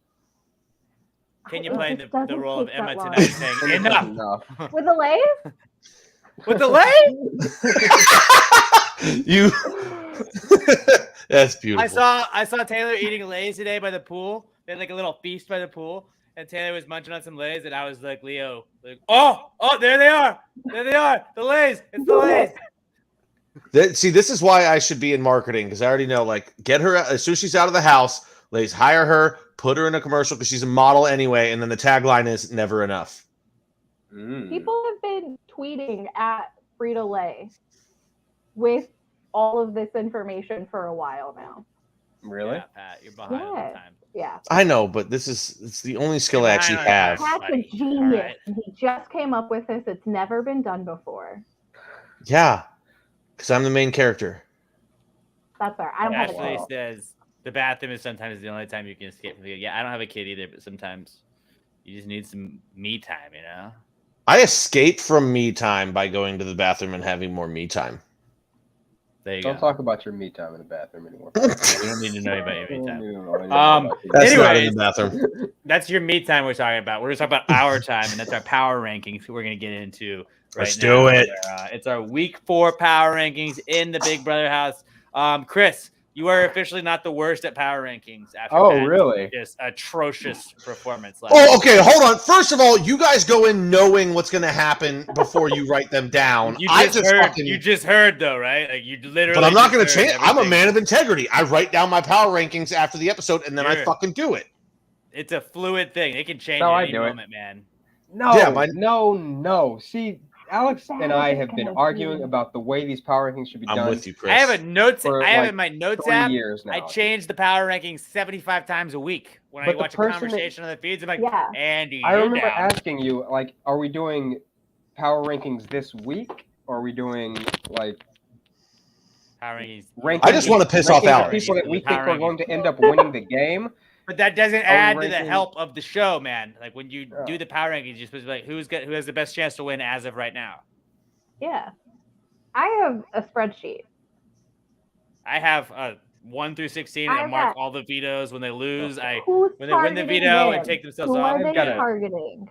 Can you It play just the doesn't role of take Emma that long. tonight saying enough Enough. With the lace? with the leg? You. That's beautiful. I saw Taylor eating Lay's today by the pool. They had like a little feast by the pool, and Taylor was munching on some Lay's, and I was like, Leo, like, oh, there they are, the Lay's, it's the Lay's. See, this is why I should be in marketing, because I already know, like, get her as soon as she's out of the house, Lays, hire her, put her in a commercial because she's a model anyway, and then the tagline is never enough. People have been tweeting at Frito-Lay with all of this information for a while now. Really? Yeah, Pat, you're behind all the Yes. time. Yeah. I know, but it's the only skill I actually have. Pat's a buddy. genius. All right. He just came up with this. It's never been done before. Yeah, because I'm the main character. That's fair. I don't have a Ashley kid. says the bathroom is sometimes the only time you can escape from the. Yeah, I don't have a kid either, but sometimes you just need some me time, you know? I escape from me time by going to the bathroom and having more me time. There you Don't go. talk about your me time in the bathroom anymore. We don't need to know about your me time. Um, That's not Anyways. in the bathroom. That's your me time we're talking about. We're going to talk about our time, and that's our power rankings we're going to get into right Let's now. do it. It's our week 4 power rankings in the Big Brother house. Chris, you are officially not the worst at power rankings. After Oh, that really? just atrocious performance. last Oh, week. okay. Hold on. First of all, you guys go in knowing what's going to happen before you write them down. You I just heard, fucking. you just heard though, right? Like you literally. But I'm not going to just heard change. I'm a everything. man of integrity. I write down my power rankings after the episode, and then I Sure. fucking do it. It's a fluid thing. It can change No, at I any do it. moment, man. No, Yeah, no. See, Alex and I have been arguing about the way these power rankings should be I'm done. with you, Chris. I have a notes. For, I have like, in my notes 3 app. years now. I change the power rankings 75 times a week. When But I the watch a person that- conversation on the feeds, I'm like, Yeah. Andy, I you're remember down. asking you, like, are we doing power rankings this week, or are we doing like Power rankings. ranking? I just want to piss off ranking the Alex. people that The we think power are going to end up winning the game. But that doesn't we add to the ranking- help of the show, man. Like when you Yeah. do the power rankings, you're supposed to be like, who has the best chance to win as of right now? Yeah. I have a spreadsheet. I have 1 through 16. I I mark have- all the vetoes when they lose. Who's When they win the targeting veto them? and take themselves Who off. are they Got it. targeting?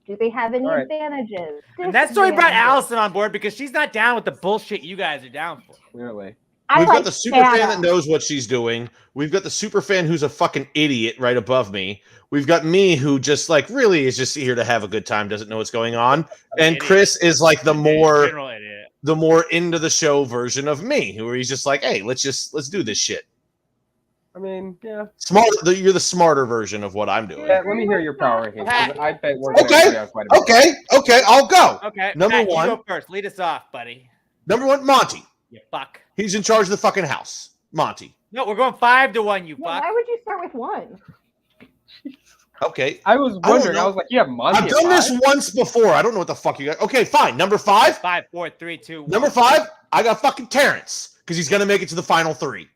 Do they have any All right. advantages? And that's why we brought Disadvantages? Allison on board because she's not down with the bullshit you guys are down for. Clearly, We've like got the super fan Santa. that knows what she's doing. We've got the super fan who's a fucking idiot right above me. We've got me who just like really is just here to have a good time, doesn't know what's going on. And Idiot. Chris is like the more General idiot. into the show version of me, where he's just like, hey, let's do this shit. I mean, yeah. You're the smarter version of what I'm doing. Let me hear your power rankings. 'Cause I bet we're Okay. gonna agree on quite a bit. Okay, I'll go. Okay, Number Matt, one. you go first. Lead us off, buddy. Number 1, Monty. You fuck. He's in charge of the fucking house. Monty. No, we're going 5-1. You Yeah, fuck. why would you start with one? Okay. I was I don't wondering. I know. was like, yeah, Monty. I've done this once before. I don't know what the fuck you got. Okay, fine. Number 5. 5, 4, 3, 2, 1. Number 5, I got fucking Terrence because he's gonna make it to the final 3.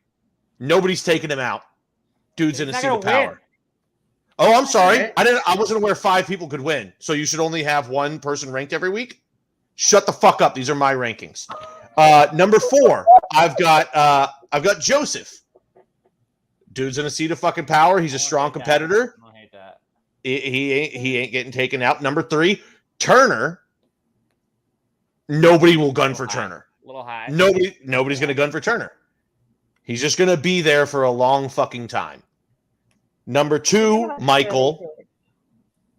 Nobody's taking him out. Dude's in a He's seat not of gonna win. power. Oh, I'm sorry. Okay. I wasn't aware 5 people could win. So you should only have one person ranked every week. Shut the fuck up. These are my rankings. Number 4, I've got Joseph. Dude's in a seat of fucking power. He's a strong competitor. I don't hate that. He ain't getting taken out. Number 3, Turner. Nobody will gun for Turner. A little high. Nobody's gonna gun for Turner. He's just gonna be there for a long fucking time. Number 2, Michael.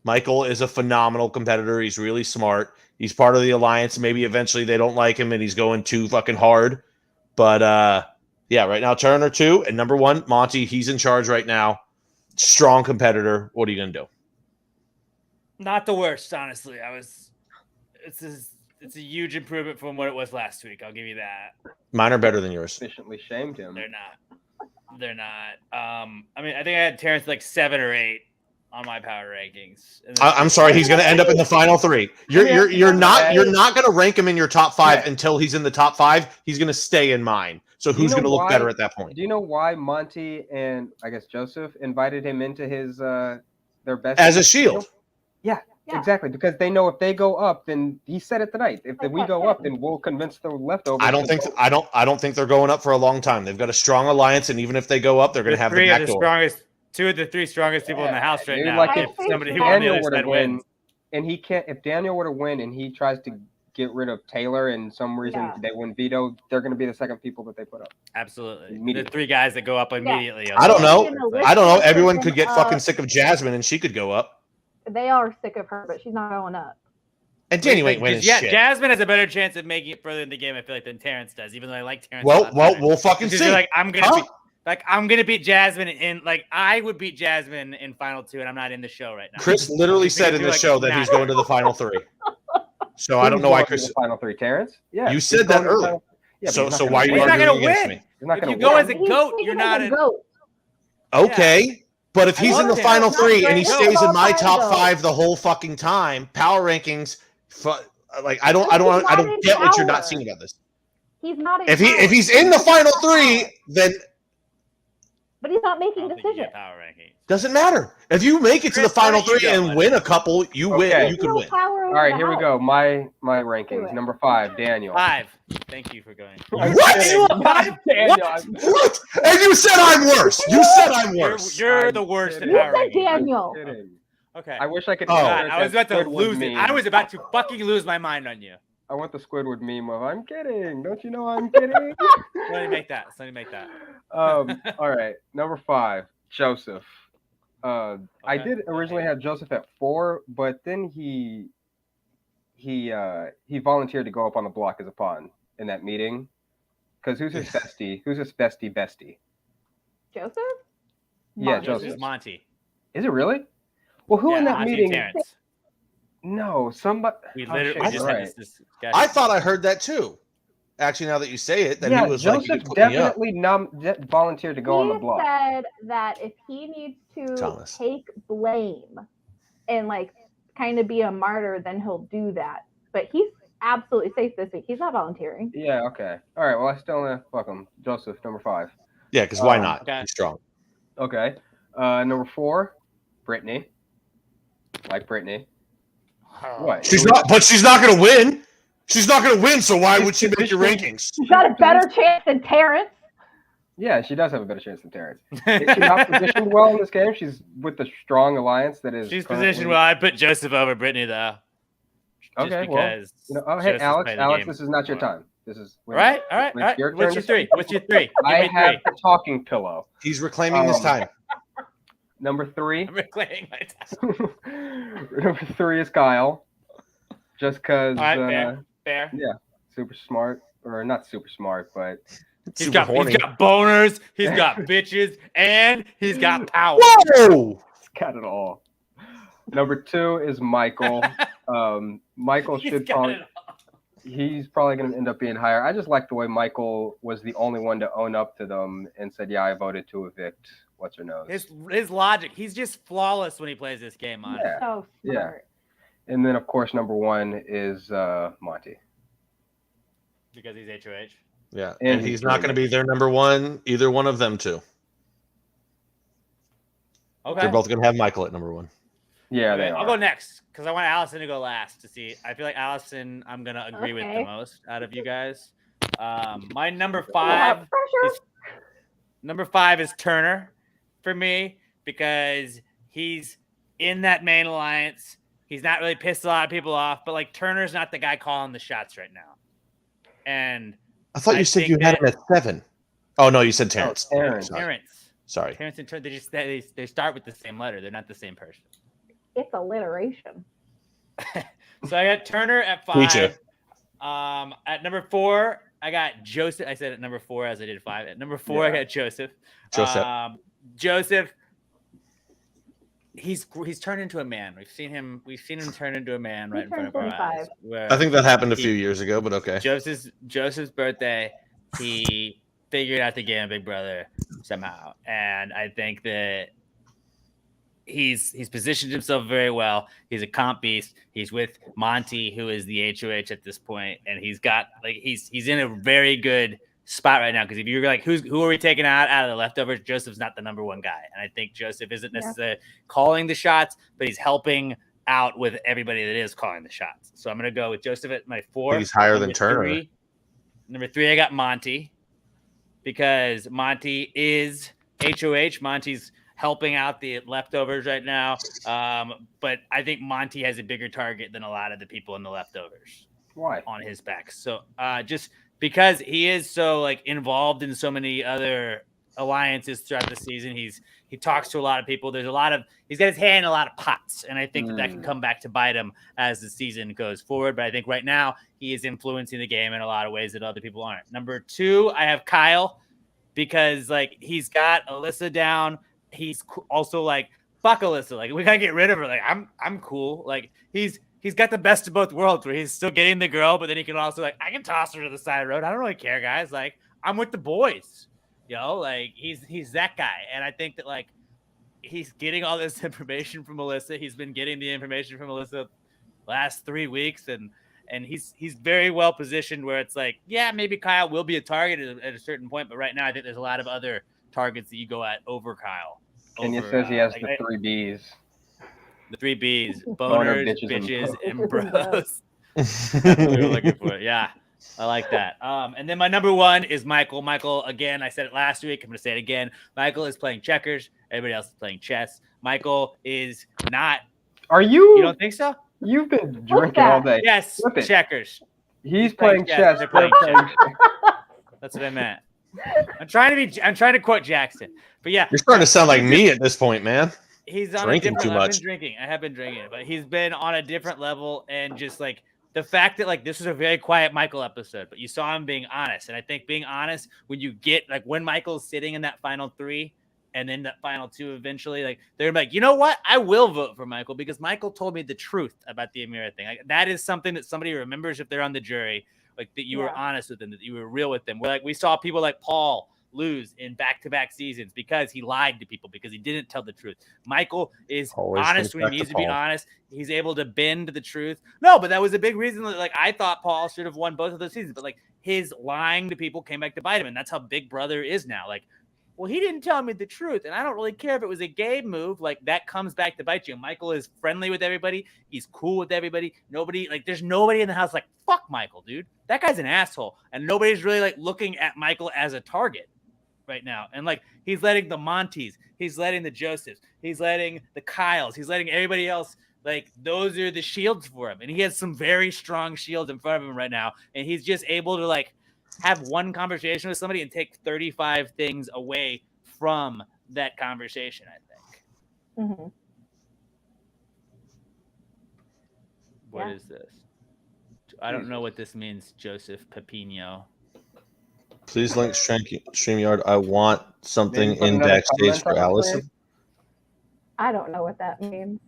Michael is a phenomenal competitor. He's really smart. He's part of the alliance. Maybe eventually they don't like him and he's going too fucking hard. But yeah, right now Turner 2 and number 1, Monty. He's in charge right now. Strong competitor. What are you gonna do? Not the worst, honestly. It's a huge improvement from what it was last week. I'll give you that. Mine are better than yours. Sufficiently shamed him. They're not. I mean, I think I had Terrence like 7 or 8 on my power rankings. And then- I'm sorry. He's gonna end up in the final 3. You're not gonna rank him in your top 5 Yeah. until he's in the top 5. He's gonna stay in mine. So Do you who's know gonna look why? better at that point? Do you know why Monty and I guess Joseph invited him into his their best As a shield. Yeah, Yeah. exactly. Because they know if they go up, then he said it tonight. If we Okay, go yeah. up, then we'll convince the leftovers. I don't to think vote. I don't think they're going up for a long time. They've got a strong alliance, and even if they go up, they're going to have the 3 back of the door. strongest, 2 of the 3 strongest people in the house right Dude, now. like if if somebody who on the Daniel other were to side win, wins. and he can't. If Daniel were to win, and he tries to get rid of Taylor, and some reason Yeah. they win veto, they're going to be the second people that they put up. Absolutely. The Immediately. 3 guys that go up immediately. I don't know. I don't know. Listen, Everyone could get uh, fucking sick of Jasmine, and she could go up. They are sick of her, but she's not going up. And Daniel ain't winning Yeah, shit. Jasmine has a better chance of making it further in the game, I feel like, than Terrence does, even though I like Terrence. a lot Well, better. we'll fucking Because see. you're like, I'm gonna Huh? I'm gonna beat Jasmine in like I would beat Jasmine in final 2, and I'm not in the show right now. Chris literally You're said gonna in do the like show that he's 9. going to the final 3. So I don't Who's know why going to Chris. the final 3, Terrence. Yeah, You he's said that going to the earlier. final- Yeah, but So he's not so gonna why are you He's not arguing gonna against win. me? He's not If going you to go win. as a He's goat, thinking you're of not a a goat. Okay. But if I he's in love the him. final Not 3 and he great. stays in my Not top though. 5 the whole fucking time, power rankings, like I don't in get what you're power. not seeing about this. He's not in If power. he's in the final 3, then But he's not I making don't think you decisions. get power rankings. doesn't matter. If you make it to the Chris, why final don't you 3 go, and buddy? win a couple, you win. Okay. You could No win. power over All right, the here we house. go. My Do rankings. it. Number 5, Daniel. 5. Thank you for going. I'm What? kidding. You Not Daniel. I'm- What? And you said I'm worse. You said I'm worse. You're I'm the worst in kidding. You power said rankings. Daniel. I'm kidding. Okay. I wish I could. Oh. God, insert I was that about to Squidward lose it. meme. I was about to fucking lose my mind on you. I want the Squidward meme of "I'm kidding." Don't you know I'm kidding? Let me make that. Let me make that. All right, number 5, Joseph. I Okay. did originally have Joseph at 4, but then he volunteered to go up on the block as a pawn in that meeting. Because who's his bestie? Who's his bestie? Joseph? Yeah, Monty. This Joseph. is Monty. Is it really? Well, who in that Monty meeting? and Terrence. No, somebody. We Oh, literally shit, just you're had right. this discussion. I thought I heard that too. Actually, now that you say it, that Yeah, he was like, Joseph you could put me up. definitely volunteered to go on the He block. said that if he needs to Thomas. take blame and like kind of be a martyr, then he'll do that. But he's absolutely safe this week. He's not volunteering. Yeah, okay. All right, well, I still fuck him. Joseph, number 5. Yeah, because why not? Okay. He's strong. Okay. Number 4, Brittany. Like Brittany. What? She's not, but she's not going to win. She's not going to win, so why would she make your rankings? He's got a better chance than Terrence. Yeah, she does have a better chance than Terrence. Is she not positioned well in this game? She's with the strong alliance that is. She's currently... positioned well. I put Joseph over Brittany though. Just Okay, because well, hey, Joseph's Alex, playing the Alex, game. this is not your time. This is All right. It's your What's turn your to three? speak. What's your three? Give I me have three. the talking pillow. He's reclaiming his time. Number 3. I'm reclaiming my time. Number 3 is Kyle. Just because. All right, fair. Yeah, super smart, or not super smart, but He's got boners, he's got bitches, and he's got power. Whoa! he's got it all. Number 2 is Michael. Michael He's should got probably. it all. He's probably going to end up being higher. I just like the way Michael was the only one to own up to them and said, "Yeah, I voted to evict what's her nose." His logic, he's just flawless when he plays this game on. Yeah. So smart. And then, of course, number 1 is Monty. Because he's HOH. Yeah, And and he's not going to be their number one, either one of them two. Okay. They're both going to have Michael at number 1. Yeah, Okay, they are. I'll go next because I want Allison to go last to see. I feel like Allison, I'm gonna agree with the Okay. most out of you guys. My number Yeah, 5 pressure. is number 5 is Turner for me because he's in that main alliance. He's not really pissed a lot of people off, but like Turner's not the guy calling the shots right now. And I thought I you said think you had that- him at 7. Oh no, you said Terrence. Terrence. Sorry. Terrence and Turner, they start with the same letter. They're not the same person. It's alliteration. So I got Turner at 5. Me too. At number 4, I got Joseph. I said at number 4 as I did 5. At number 4, I got Joseph. Joseph. He's turned into a man. We've seen him turn into a man right in front of our eyes. turned I think that happened a few years ago, but okay. Joseph's birthday, he figured out the game of Big Brother somehow, and I think that he's positioned himself very well. He's a comp beast. He's with Monty, who is the HOH at this point, and he's in a very good spot right now. Because if you're like, who are we taking out of the leftovers? Joseph's not the number 1 guy, and I think Joseph isn't necessarily calling the shots, but he's helping out with everybody that is calling the shots. So I'm gonna go with Joseph at my 4. He's higher than Turner. Number 3, I got Monty because Monty is HOH. Monty's helping out the leftovers right now. But I think Monty has a bigger target than a lot of the people in the leftovers. Why? On his back. So just because he is so like involved in so many other alliances throughout the season, he talks to a lot of people. He's got his hand in a lot of pots, and I think that can come back to bite him as the season goes forward. But I think right now he is influencing the game in a lot of ways that other people aren't. Number 2, I have Kyle because like he's got Alyssa down. He's also like, fuck Alyssa. Like, we gotta get rid of her. Like, I'm cool. Like, he's got the best of both worlds where he's still getting the girl, but then he can also like, I can toss her to the side of the road. I don't really care, guys. Like, I'm with the boys. Like he's that guy. And I think that like he's getting all this information from Alyssa. He's been getting the information from Alyssa last 3 weeks, and he's very well positioned where it's like, yeah, maybe Kyle will be a target at a certain point, but right now I think there's a lot of other targets that you go at over Kyle. And it says he has the 3 Bs. The 3 Bs: boners, bitches, and bros. That's what we were looking for. Yeah, I like that. And then my number 1 is Michael. Michael, again, I said it last week. I'm going to say it again. Michael is playing checkers. Everybody else is playing chess. Michael is not. Are you? You don't think so? You've been drinking all day. Yes, checkers. He's playing chess. They're playing chess. That's what I meant. I'm trying to quote Jackson, but yeah, You're starting to sound like me at this point, man. he's on Drinking a different. too much. I have been drinking it, but he's been on a different level, and just like the fact that like this was a very quiet Michael episode, but you saw him being honest, and I think being honest when you get like when Michael's sitting in that final 3, and then the final two eventually, like they're like, you know what? I will vote for Michael because Michael told me the truth about the Amira thing. Like, that is something that somebody remembers if they're on the jury, like that you were honest with them, that you were real with them. We saw people like Paul lose in back-to-back seasons because he lied to people, because he didn't tell the truth. Michael is honest when he needs to be honest. He's able to bend the truth. No, but that was a big reason that, like, I thought Paul should have won both of those seasons, but like his lying to people came back to bite him, and that's how Big Brother is now. Like, well, he didn't tell me the truth, and I don't really care if it was a game move. Like, that comes back to bite you. Michael is friendly with everybody. He's cool with everybody. There's nobody in the house like, fuck Michael, dude. That guy's an asshole. And nobody's really like looking at Michael as a target right now. And like, he's letting the Monties, he's letting the Josephs, he's letting the Kyles, he's letting everybody else. Like, those are the shields for him. And he has some very strong shields in front of him right now. And he's just able to like have one conversation with somebody and take 35 things away from that conversation, I think. Mm-hmm. What is this? I don't know what this means, Joseph Pepino. Please link StreamYard. I want something in backstage for Allison. I don't know what that means.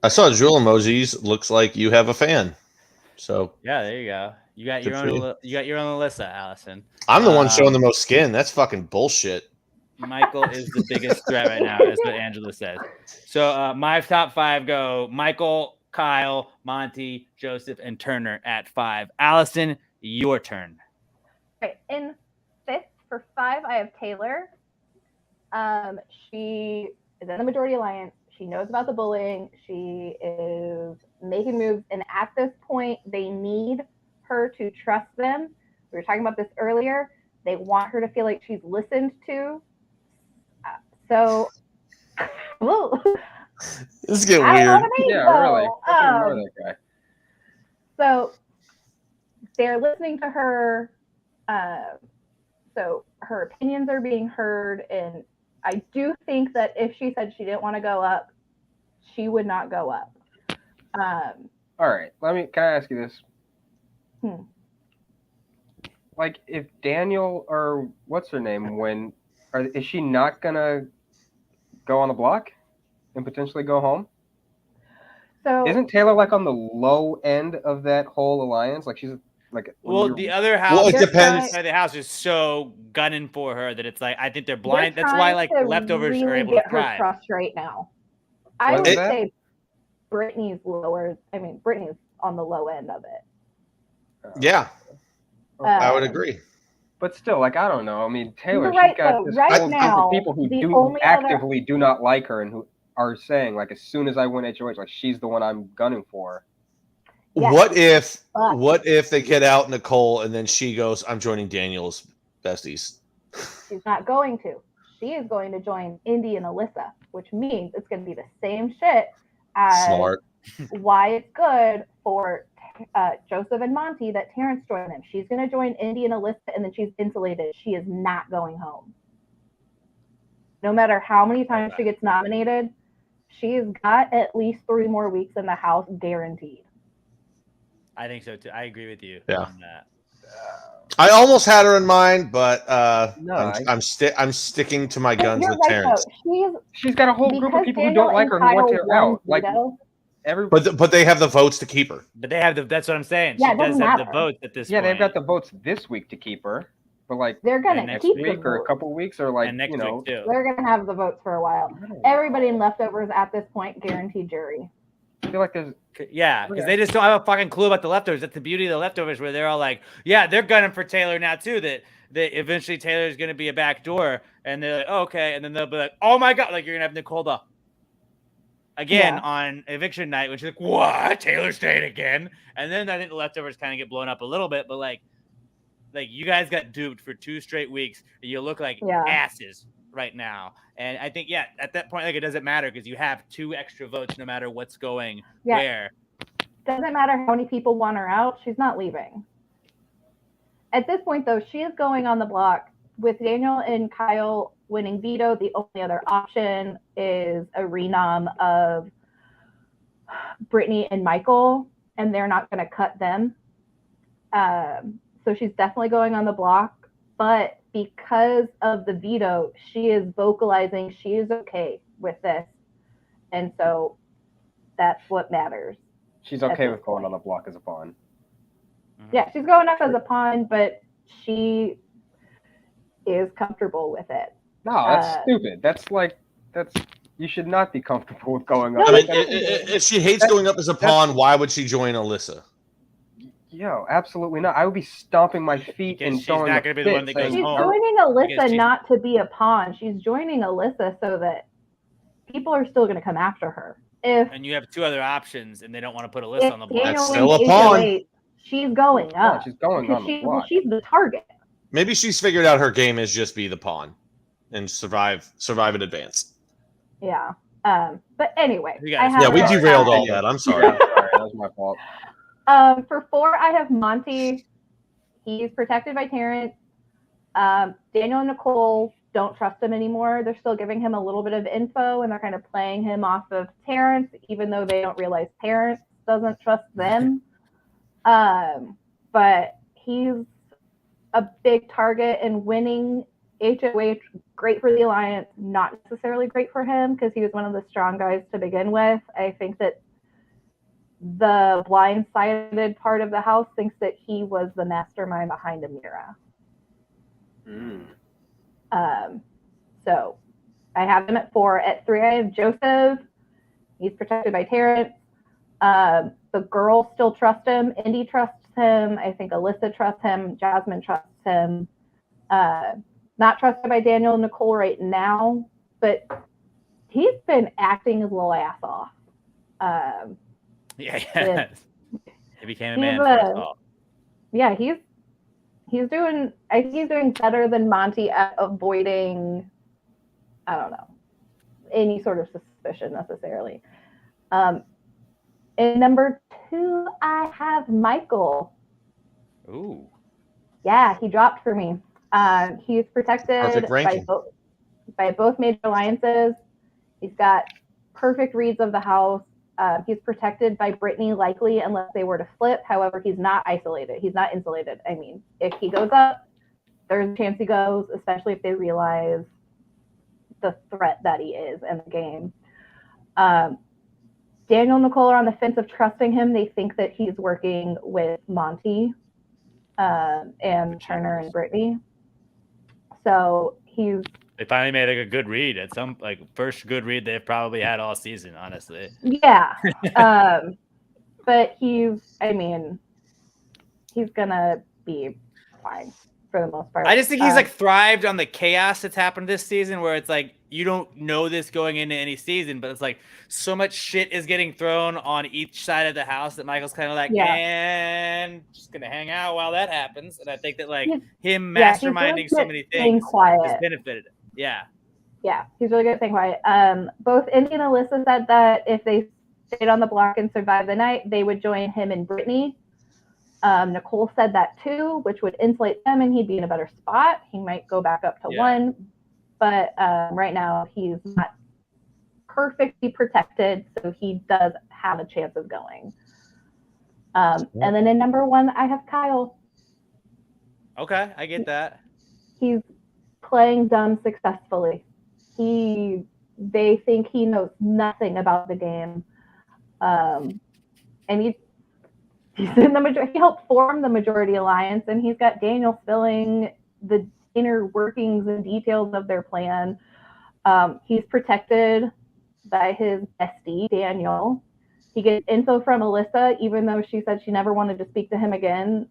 I saw drill emojis. Looks like you have a fan. So yeah, there you go. You got your own. You got your own Alyssa, Allison. I'm the one showing the most skin. That's fucking bullshit. Michael is the biggest threat right now, is what Angela says. So my top 5 go Michael, Kyle, Monty, Joseph, and Turner at 5. Allison, your turn. Okay, in 5th for 5, I have Taylor. She is in the Majority Alliance. She knows about the bullying. She is making moves, and at this point, they need her to trust them. We were talking about this earlier. They want her to feel like she's listened to. So, this is getting weird. Really. That guy. So they're listening to her. So her opinions are being heard, and I do think that if she said she didn't want to go up, she would not go up. All right, can I ask you this? Like, if Daniel, or what's her name, is she not gonna go on the block and potentially go home? So isn't Taylor like on the low end of that whole alliance? Like, she's like, the other house. Well, it depends. The house is so gunning for her that it's like, I think they're blind. That's why like leftovers really are able get to thrive. Her trust right now. I would say Brittany's lower. I mean, Brittany's on the low end of it. Yeah, I would agree. But still, like, I don't know. I mean, Taylor, right, she's got this right whole now, group of people who actively do not like her and who are saying, like, as soon as I win HOH, like, she's the one I'm gunning for. Yes. What if they get out Nicole and then she goes, I'm joining Daniel's besties? She's not going to. She is going to join Indy and Alyssa, which means it's going to be the same shit as Smart. why it's good for Joseph and Monty that Terrence joined them. She's going to join Indy and Alyssa, and then she's insulated. She is not going home. No matter how many times she gets nominated, she's got at least 3 more weeks in the house guaranteed. I think so too. I agree with you on that. I almost had her in mind, but no, I'm sticking to my guns with Terrence. She's got a whole group of people who don't like her who want her out. Like, but they have the votes to keep her. But they have that's what I'm saying. Yeah, she does have the votes at this point. Yeah, they've got the votes this week to keep her. But like, they're gonna next keep week or a couple weeks, or like, next week too. They're gonna have the votes for a while. Everybody in leftovers at this point guaranteed jury. I feel like there's because they just don't have a fucking clue about the leftovers. That's the beauty of the leftovers, where they're all like, yeah, they're gunning for Taylor now too. That eventually Taylor is going to be a backdoor, and they're like, oh, okay, and then they'll be like, oh my god, like you're gonna have Nicole again on eviction night, which is like, what? Taylor stayed again, and then I think the leftovers kind of get blown up a little bit, but like you guys got duped for 2 straight weeks. You look like asses right now. And I think, at that point, like, it doesn't matter because you have 2 extra votes no matter what's going where. Doesn't matter how many people want her out. She's not leaving. At this point, though, she is going on the block. With Daniel and Kyle winning veto, the only other option is a renom of Brittany and Michael, and they're not going to cut them. So she's definitely going on the block. But because of the veto, she is vocalizing she is okay with this. And so that's what matters. She's okay with going on the block as a pawn. Yeah, she's going up as a pawn, but she is comfortable with it. No, that's stupid. That's you should not be comfortable with going up. No, I mean, that's- if she hates going up as a pawn, why would she join Alyssa? Yo, absolutely not. I would be stomping my feet Because and she's throwing not a gonna be the fit one that goes saying, She's home. joining Because Alyssa she's- not to be a pawn. She's joining Alyssa so that people are still going to come after her. If And you have two other options, and they don't want to put Alyssa on the block. Daniel That's still wins a pawn. HOH, she's going Yeah, up. she's going because on the she, well, block. she's the target. Maybe she's figured out her game is just be the pawn and survive in advance. Yeah. But anyway, You I guys- have Yeah, we her derailed at- all that. I'm sorry. Yeah, sorry, that was my fault. For 4, I have Monty. He's protected by Terrence. Daniel and Nicole don't trust him anymore. They're still giving him a little bit of info, and they're kind of playing him off of Terrence, even though they don't realize Terrence doesn't trust them. But he's a big target, and winning HOH, great for the Alliance, not necessarily great for him because he was one of the strong guys to begin with. I think that the blindsided part of the house thinks that he was the mastermind behind Amira. So I have him at 4. At 3, I have Joseph. He's protected by Terrence. The girls still trust him. Indy trusts him. I think Alyssa trusts him. Jasmine trusts him. Not trusted by Daniel and Nicole right now, but he's been acting his little ass off. Yeah. He became a He's man for us all. Yeah, he's doing. I think he's doing better than Monty at avoiding, I don't know, any sort of suspicion necessarily. In number 2, I have Michael. Ooh. Yeah, he dropped for me. He's protected Perfect ranking. by both major alliances. He's got perfect reads of the house. He's protected by Brittany likely unless they were to flip. However, he's not isolated. He's not insulated. I mean, if he goes up, there's a chance he goes, especially if they realize the threat that he is in the game. Daniel and Nicole are on the fence of trusting him. They think that he's working with Monty and Turner and Brittany. So They finally made a good read at some first good read they've probably had all season, honestly. yeah. But he's gonna be fine for the most part. I just think he's thrived on the chaos that's happened this season, where it's like you don't know this going into any season, but it's like so much shit is getting thrown on each side of the house that Michael's kind of like, and just gonna hang out while that happens. And I think that him masterminding so many things has benefited him. Yeah. Yeah, he's really good at staying quiet. Both Indy and Alyssa said that if they stayed on the block and survived the night, they would join him and Brittany. Nicole said that too, which would insulate them and he'd be in a better spot. He might go back up to 1, but right now he's not perfectly protected, so he does have a chance of going. And then in number 1, I have Kyle. Okay, I get that. He's playing dumb successfully. They think he knows nothing about the game. And he's in the majority. He helped form the Majority Alliance, and he's got Daniel spilling the inner workings and details of their plan. He's protected by his bestie, Daniel. He gets info from Alyssa, even though she said she never wanted to speak to him again.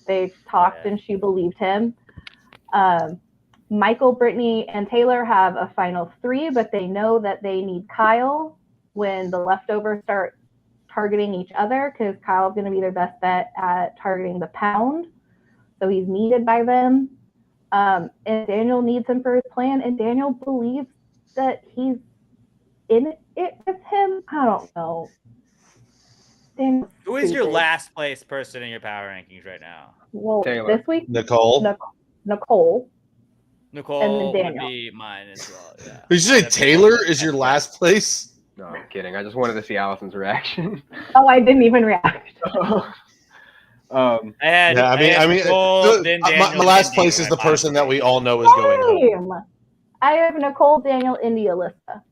They talked and she believed him. Michael, Brittany, and Taylor have a final 3, but they know that they need Kyle when the leftovers start targeting each other, because Kyle's going to be their best bet at targeting the pound. So he's needed by them. And Daniel needs him for his plan, and Daniel believes that he's in it with him. I don't know. Daniel's Who is your stupid. last place person in your power rankings right now? Well, Taylor. this week, Nicole. Nicole. Nicole And then would Daniel. be mine as well. Yeah. Did you say Taylor is your last place? No, I'm kidding. I just wanted to see Allison's reaction. Oh, I didn't even react. I had. Yeah, I mean, Nicole, then my Daniel, last then place Indy is were the my person that bottom we three. all know is going home. Same. I have Nicole, Daniel, Indy, Alyssa.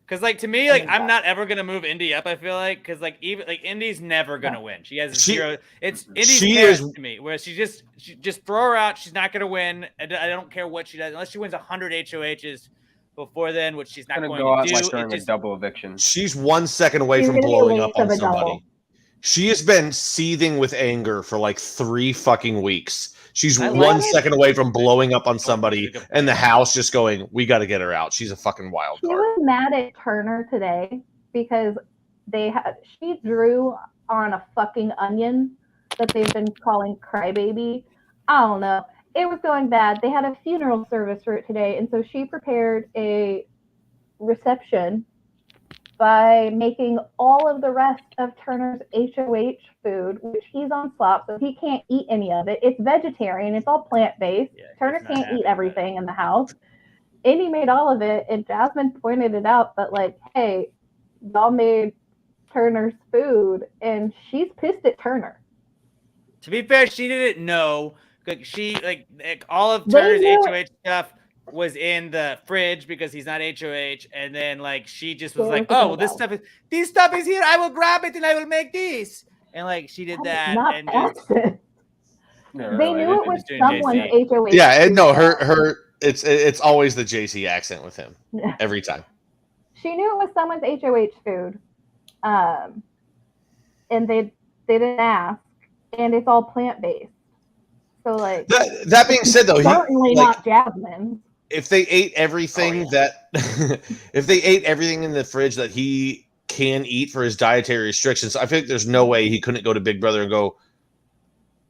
Because like to me, like I'm not ever gonna move Indy up. I feel like because like even like Indy's never gonna win. She has zero. It's Indy's she parents is- to me, where she just throw her out. She's not gonna win. I don't care what she does unless she wins 100 HOHs before then, which she's not Gonna going go to out do. like during It just a double eviction. She's 1 second away She's from gonna be a blowing waste up on of a somebody. double. She has been seething with anger for like 3 fucking weeks. She's I 1 like second away from blowing up on somebody, She's a good and the player. house just going, "We got to get her out. She's a fucking wild She card." was mad at Turner today because she drew on a fucking onion that they've been calling Crybaby. I don't know. It was going bad. They had a funeral service for it today, and so she prepared a reception by making all of the rest of Turner's HOH food, which he's on slop, so he can't eat any of it. It's vegetarian. It's all plant-based. Yeah, he's Turner not can't happy eat about everything in the house. Indy made all of it, and Jasmine pointed it out that, like, hey, y'all made Turner's food, and she's pissed at Turner. To be fair, she didn't know. Like all of They Turner's knew HOH stuff was in the fridge because he's not HOH, and then like she just was They like, were "Oh, well, thinking this stuff is here. I will grab it and I will make this." And like she did that, Not and just accident. Yeah, They really. knew it was just doing someone's JC. HOH. Yeah, and food, no, though. her it's always the JC accent with him Yeah. every time. She knew it was someone's HOH food, and they didn't ask, and it's all plant based. So like That being said, though, certainly not Jasmine. if they ate everything that if they ate everything in the fridge that he can eat for his dietary restrictions, I think there's no way he couldn't go to Big Brother and go,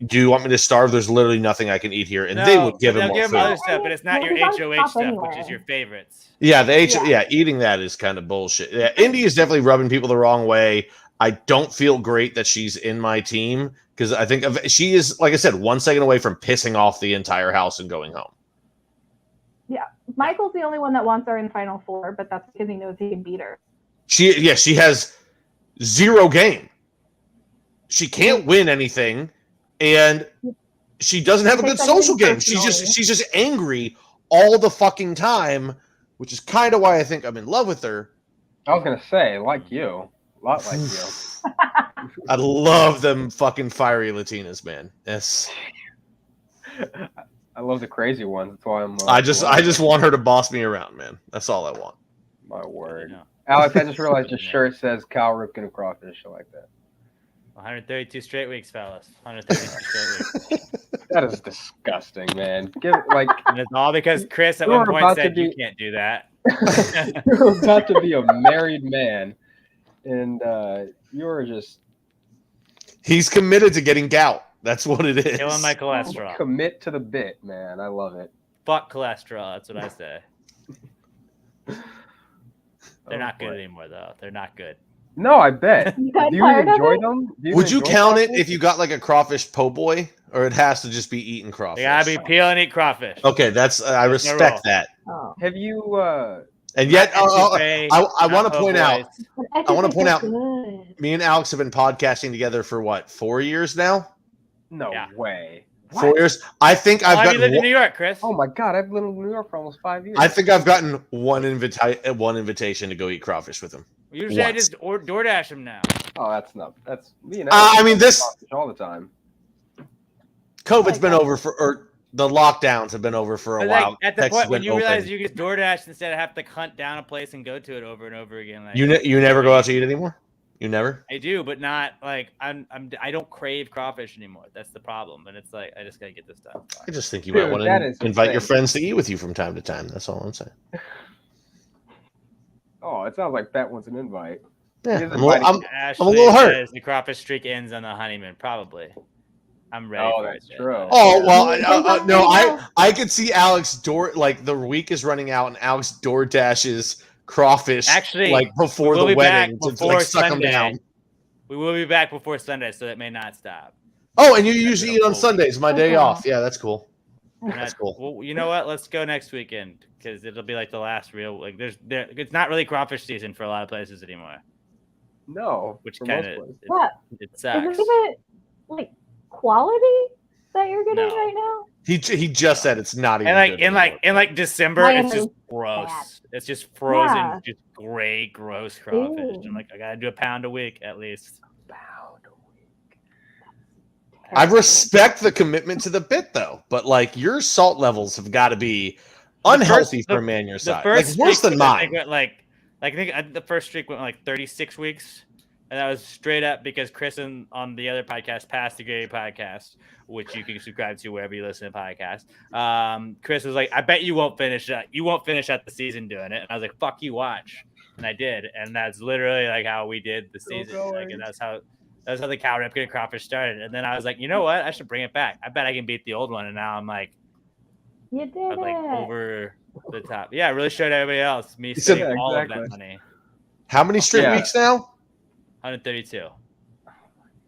"Do you want me to starve? There's literally nothing I can eat here," and they would give him more food. other stuff, but it's not Well, your he's on HOH top stuff, anyway. which is your favorites. Yeah, Yeah. eating that is kind of bullshit. Yeah, Indy is definitely rubbing people the wrong way. I don't feel great that she's in my team because I think she is, like I said, 1 second away from pissing off the entire house and going home. Michael's the only one that wants her in Final Four, but that's because he knows he can beat her. She has 0 game. She can't win anything, and she doesn't have a good social game. She's just angry all the fucking time, which is kind of why I think I'm in love with her. I was gonna say, like you, a lot like you. I love them fucking fiery Latinas, man. Yes. I love the crazy ones. That's why I'm. I just want her to boss me around, man. That's all I want. My word, No. Alex. I just realized your shirt says Cal Ripken and crawfish. I like that. 132 straight weeks, fellas. 132 straight weeks. That is disgusting, man. Give it like And it's all because Chris at You're one point about to said you be- can't do that. you're about to be a married man, and you're just He's committed to getting gout. That's what it is. Killing my cholesterol. commit to the bit, man. I love it. Fuck cholesterol. That's what I say. They're Oh, not good boy. anymore, though. They're not good. No, I bet. You got Do you tired of enjoy it? them? Do Would you enjoy count it crawfish? if you got like a crawfish po' boy, or it has to just be eating crawfish? They gotta be peel and eat crawfish. Okay, that's I There's no respect rule. that. Oh. Have you? And yet, I I want to point out, I wanna point out- Good. me and Alex have been podcasting together for what, 4 years now? No Yeah. way. 4 years. I think I've I've you lived in gotten. New York, Chris. Oh my God! I've lived in New York for almost 5 years. I think I've gotten one invitation to go eat crawfish with him. Usually I once. just DoorDash them now. Oh, that's not. That's me and I mean, this- crawfish all the time. COVID's been over or the lockdowns have been over for a But while. like, at the Texas point when went you open. realize you just DoorDash instead of have to hunt down a place and go to it over and over again. Like You never go out to eat anymore? You never? I do, but not like I don't crave crawfish anymore. That's the problem, and it's like I just gotta get this done. I just think you Dude, might want that to is invite your insane. friends to eat with you from time to time. That's all I'm saying. Oh, it sounds like that one's an invite. Yeah, He is I'm a little- inviting- Ashley little hurt. says the crawfish streak ends on the honeymoon. Probably. I'm ready. Oh, for that's it. true. Oh well, Yeah. no, I could see Alex door like the week is running out and Alex door dashes crawfish Actually, like before we'll the be back wedding to before like suck them Sunday. down. We will be back before Sunday, so that may not stop. Oh, and you usually eat on Sundays, my day Okay. off. Yeah, that's cool. We're That's not- cool. Well, you know what? Let's go next weekend because it'll be like the last real like. It's not really crawfish season for a lot of places anymore, No, which for kind most of places. Yeah. it sucks. Isn't it like quality that you're getting No. right now. He just said it's not even. And good in anymore. December, Mine it's just is gross. bad. It's just frozen, Yeah. just gray, gross crawfish. Ew. I'm like, I gotta do a pound a week at least. I respect the commitment to the bit though, but like your salt levels have got to be unhealthy for a man your The size. first Like worse streak, than I think mine. went I think the first streak went like 36 weeks, and that was straight up because Chris on the other podcast, Past the Gravy podcast, which you can subscribe to wherever you listen to podcasts. Chris was like, "I bet you won't finish that. You won't finish out the season doing it." And I was like, "Fuck you, watch." And I did, and that's literally like how we did the season. Like, and that's how the cow Ripken crawfish started. And then I was like, you know what? I should bring it back. I bet I can beat the old one. And now I'm like, You did I'm like it. over the top. Yeah, I really showed everybody else me said- spending all exactly. of that money. How many straight Yeah. weeks now? 132.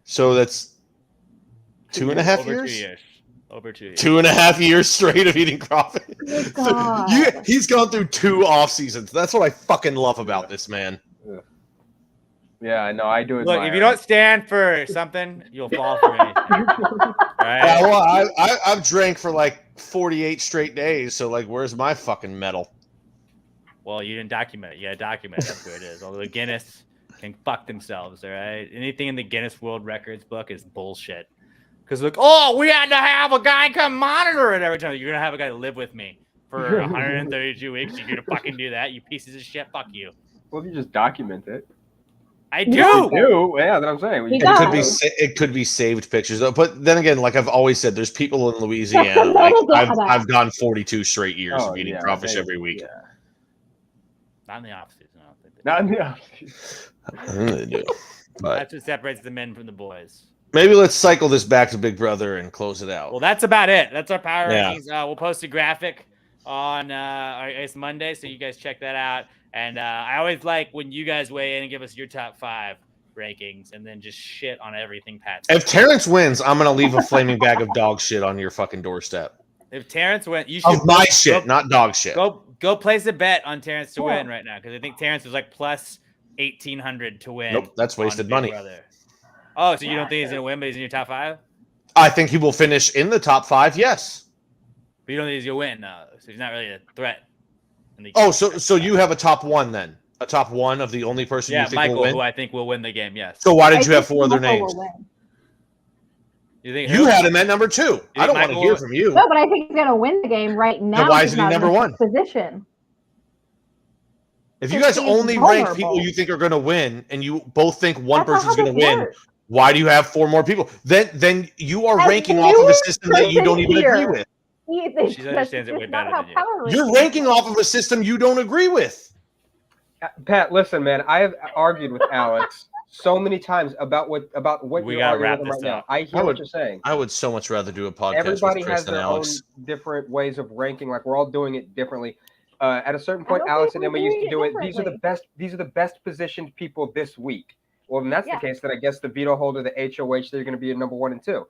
So that's 2.5 Over years? 2 years. Over 2 years. 2.5 years straight of eating crawfish. Good So God. he's gone through 2 off seasons. That's what I fucking love about this man. Yeah, no, I do Look, admire if you don't stand for something, you'll fall for anything. Yeah, Right? well, I've drank for like 48 straight days, so like, where's my fucking medal? Well, you didn't document it. You gotta document it. That's where it is. Although Guinness can fuck themselves, all right? Anything in the Guinness World Records book is bullshit. Because look, we had to have a guy come monitor it every time. You're gonna have a guy live with me for 132 weeks. You're gonna fucking do that, you pieces of shit. Fuck you. Well, if you just document it. I Yeah. do. Yeah, that's what I'm saying. He It does. could be it could be saved pictures though. But then again, like I've always said, there's people in Louisiana. That's Like, another I've gone 42 straight years Oh, of eating yeah, crawfish they- every week. Yeah. Not in the off season. I don't think they do. Not in the off-season. I really do. But That's what separates the men from the boys. maybe let's cycle this back to Big Brother and close it out. Well, that's about it. That's our power Yeah. rankings. We'll post a graphic on it's Monday, so you guys check that out. And I always like when you guys weigh in and give us your top 5 rankings, and then just shit on everything Pat says. If Terrence wins, I'm gonna leave a flaming bag of dog shit on your fucking doorstep. If Terrence went, you should Of my shit, not dog shit. go place a bet on Terrence to Yeah. win right now, because I think Terrence was like plus 1,800 to win. Nope, that's on wasted Big money. Brother. Oh, so you don't think he's gonna win, but he's in your top 5? I think he will finish in the top 5. Yes. But you don't think he's gonna win? No, so he's not really a threat. in the- Oh, so you have a top 1 then? A top 1 of the only person yeah, you think Michael, will win? who I think will win the game. Yes. So why I did you have think 4 other Michael names? will win. You think You who? had him at number 2. I don't want to Michael hear will- from you. No, but I think he's gonna win the game right now. why He's isn't he not in number the 1? Position. If you guys He's only rank vulnerable. people you think are going to win, and you both think one That's not person's how going to this win, works. why do you have 4 more people? Then you are As ranking the off of a newest system that you don't person even agree here. with. She understands it way better than you. You're ranking off of a system you don't agree with. Pat, listen, man. I have argued with Alex so many times about what We you're gotta arguing wrap with him this right now. up. I hear what you're saying. I would so much rather do a podcast Everybody with Chris has and their Alex. own different ways of ranking. Like we're all doing it differently. At a certain I point, don't Alex think and we're Emma used to doing do it it. These are the differently. best. These are the best positioned people this week. Well, then that's Yeah. the case. Then I guess the veto holder, the HOH, they're going to be a number 1 and 2.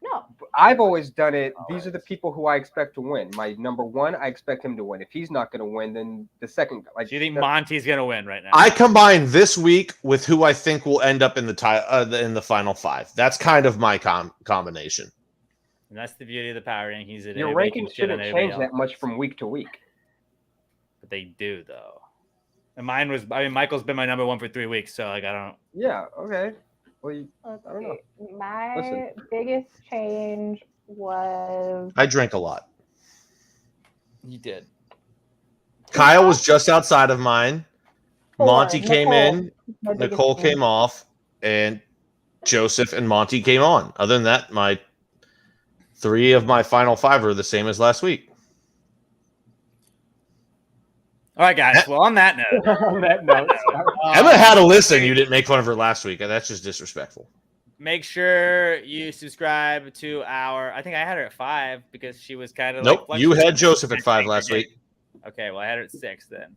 No. I've always done it. These are the people who I expect to win. My number 1, I expect him to win. If he's not going to win, then the second. Like, Do you think that's- Monty's gonna win right now? I combine this week with who I think will end up in the final 5. That's kind of my combination. And that's the beauty of the power rankings. That your everybody rankings can shit on shouldn't everybody change that else. much from week to week. But they do though. And mine was. I mean, Michael's been my number 1 for 3 weeks, so like I don't. Yeah. Okay. Well, Let's I don't know. see. My Listen. biggest change was I drank a lot. You did. Kyle was just outside of mine. 4. Monty came in. My biggest Nicole change. came off, and Joseph and Monty came on. Other than that, my 3 of my final 5 are the same as last week. All right, guys. Well, on that note, On that note, Emma had a listen. You didn't make fun of her last week, and that's just disrespectful. make sure you subscribe to our. I think I had her at 5 because she was kind of Nope, like you had fluctuating. Joseph at 5 last week. Okay, well I had her at 6 then.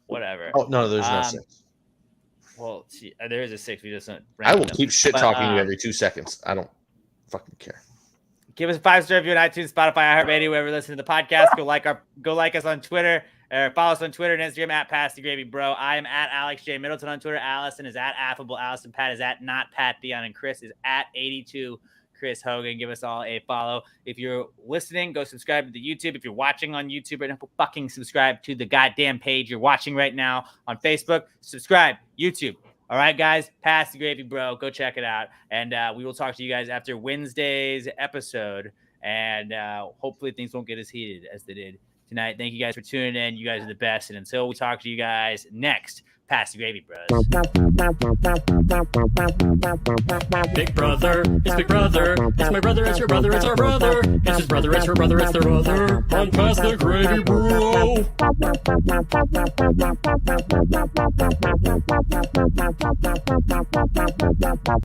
Whatever. Oh no, there's no Um, 6. Well, there is a 6. We just don't. I will rank them. keep shit But, talking you every 2 seconds. I don't fucking care. Give us a 5-star review on iTunes, Spotify, iHeartRadio, wherever you listen to the podcast. Go like us on Twitter, or follow us on Twitter and Instagram at Pass the Gravy Bro. I am at Alex J Middleton on Twitter. Allison is at Affable Allison. Pat is at Not Pat Dion, and Chris is at 82 Chris Hogan. Give us all a follow. If you're listening, go subscribe to the YouTube. If you're watching on YouTube right now, fucking subscribe to the goddamn page you're watching right now on Facebook. Subscribe, YouTube. All right, guys, Pass the Gravy, bro. Go check it out. And we will talk to you guys after Wednesday's episode. And hopefully things won't get as heated as they did tonight. Thank you guys for tuning in. You guys are the best. And until we talk to you guys next, Pass the Gravy, bros. Big brother, it's big brother. It's my brother, it's your brother, it's our brother. It's his brother, it's her brother, it's their brother. On Pass the Gravy, bro.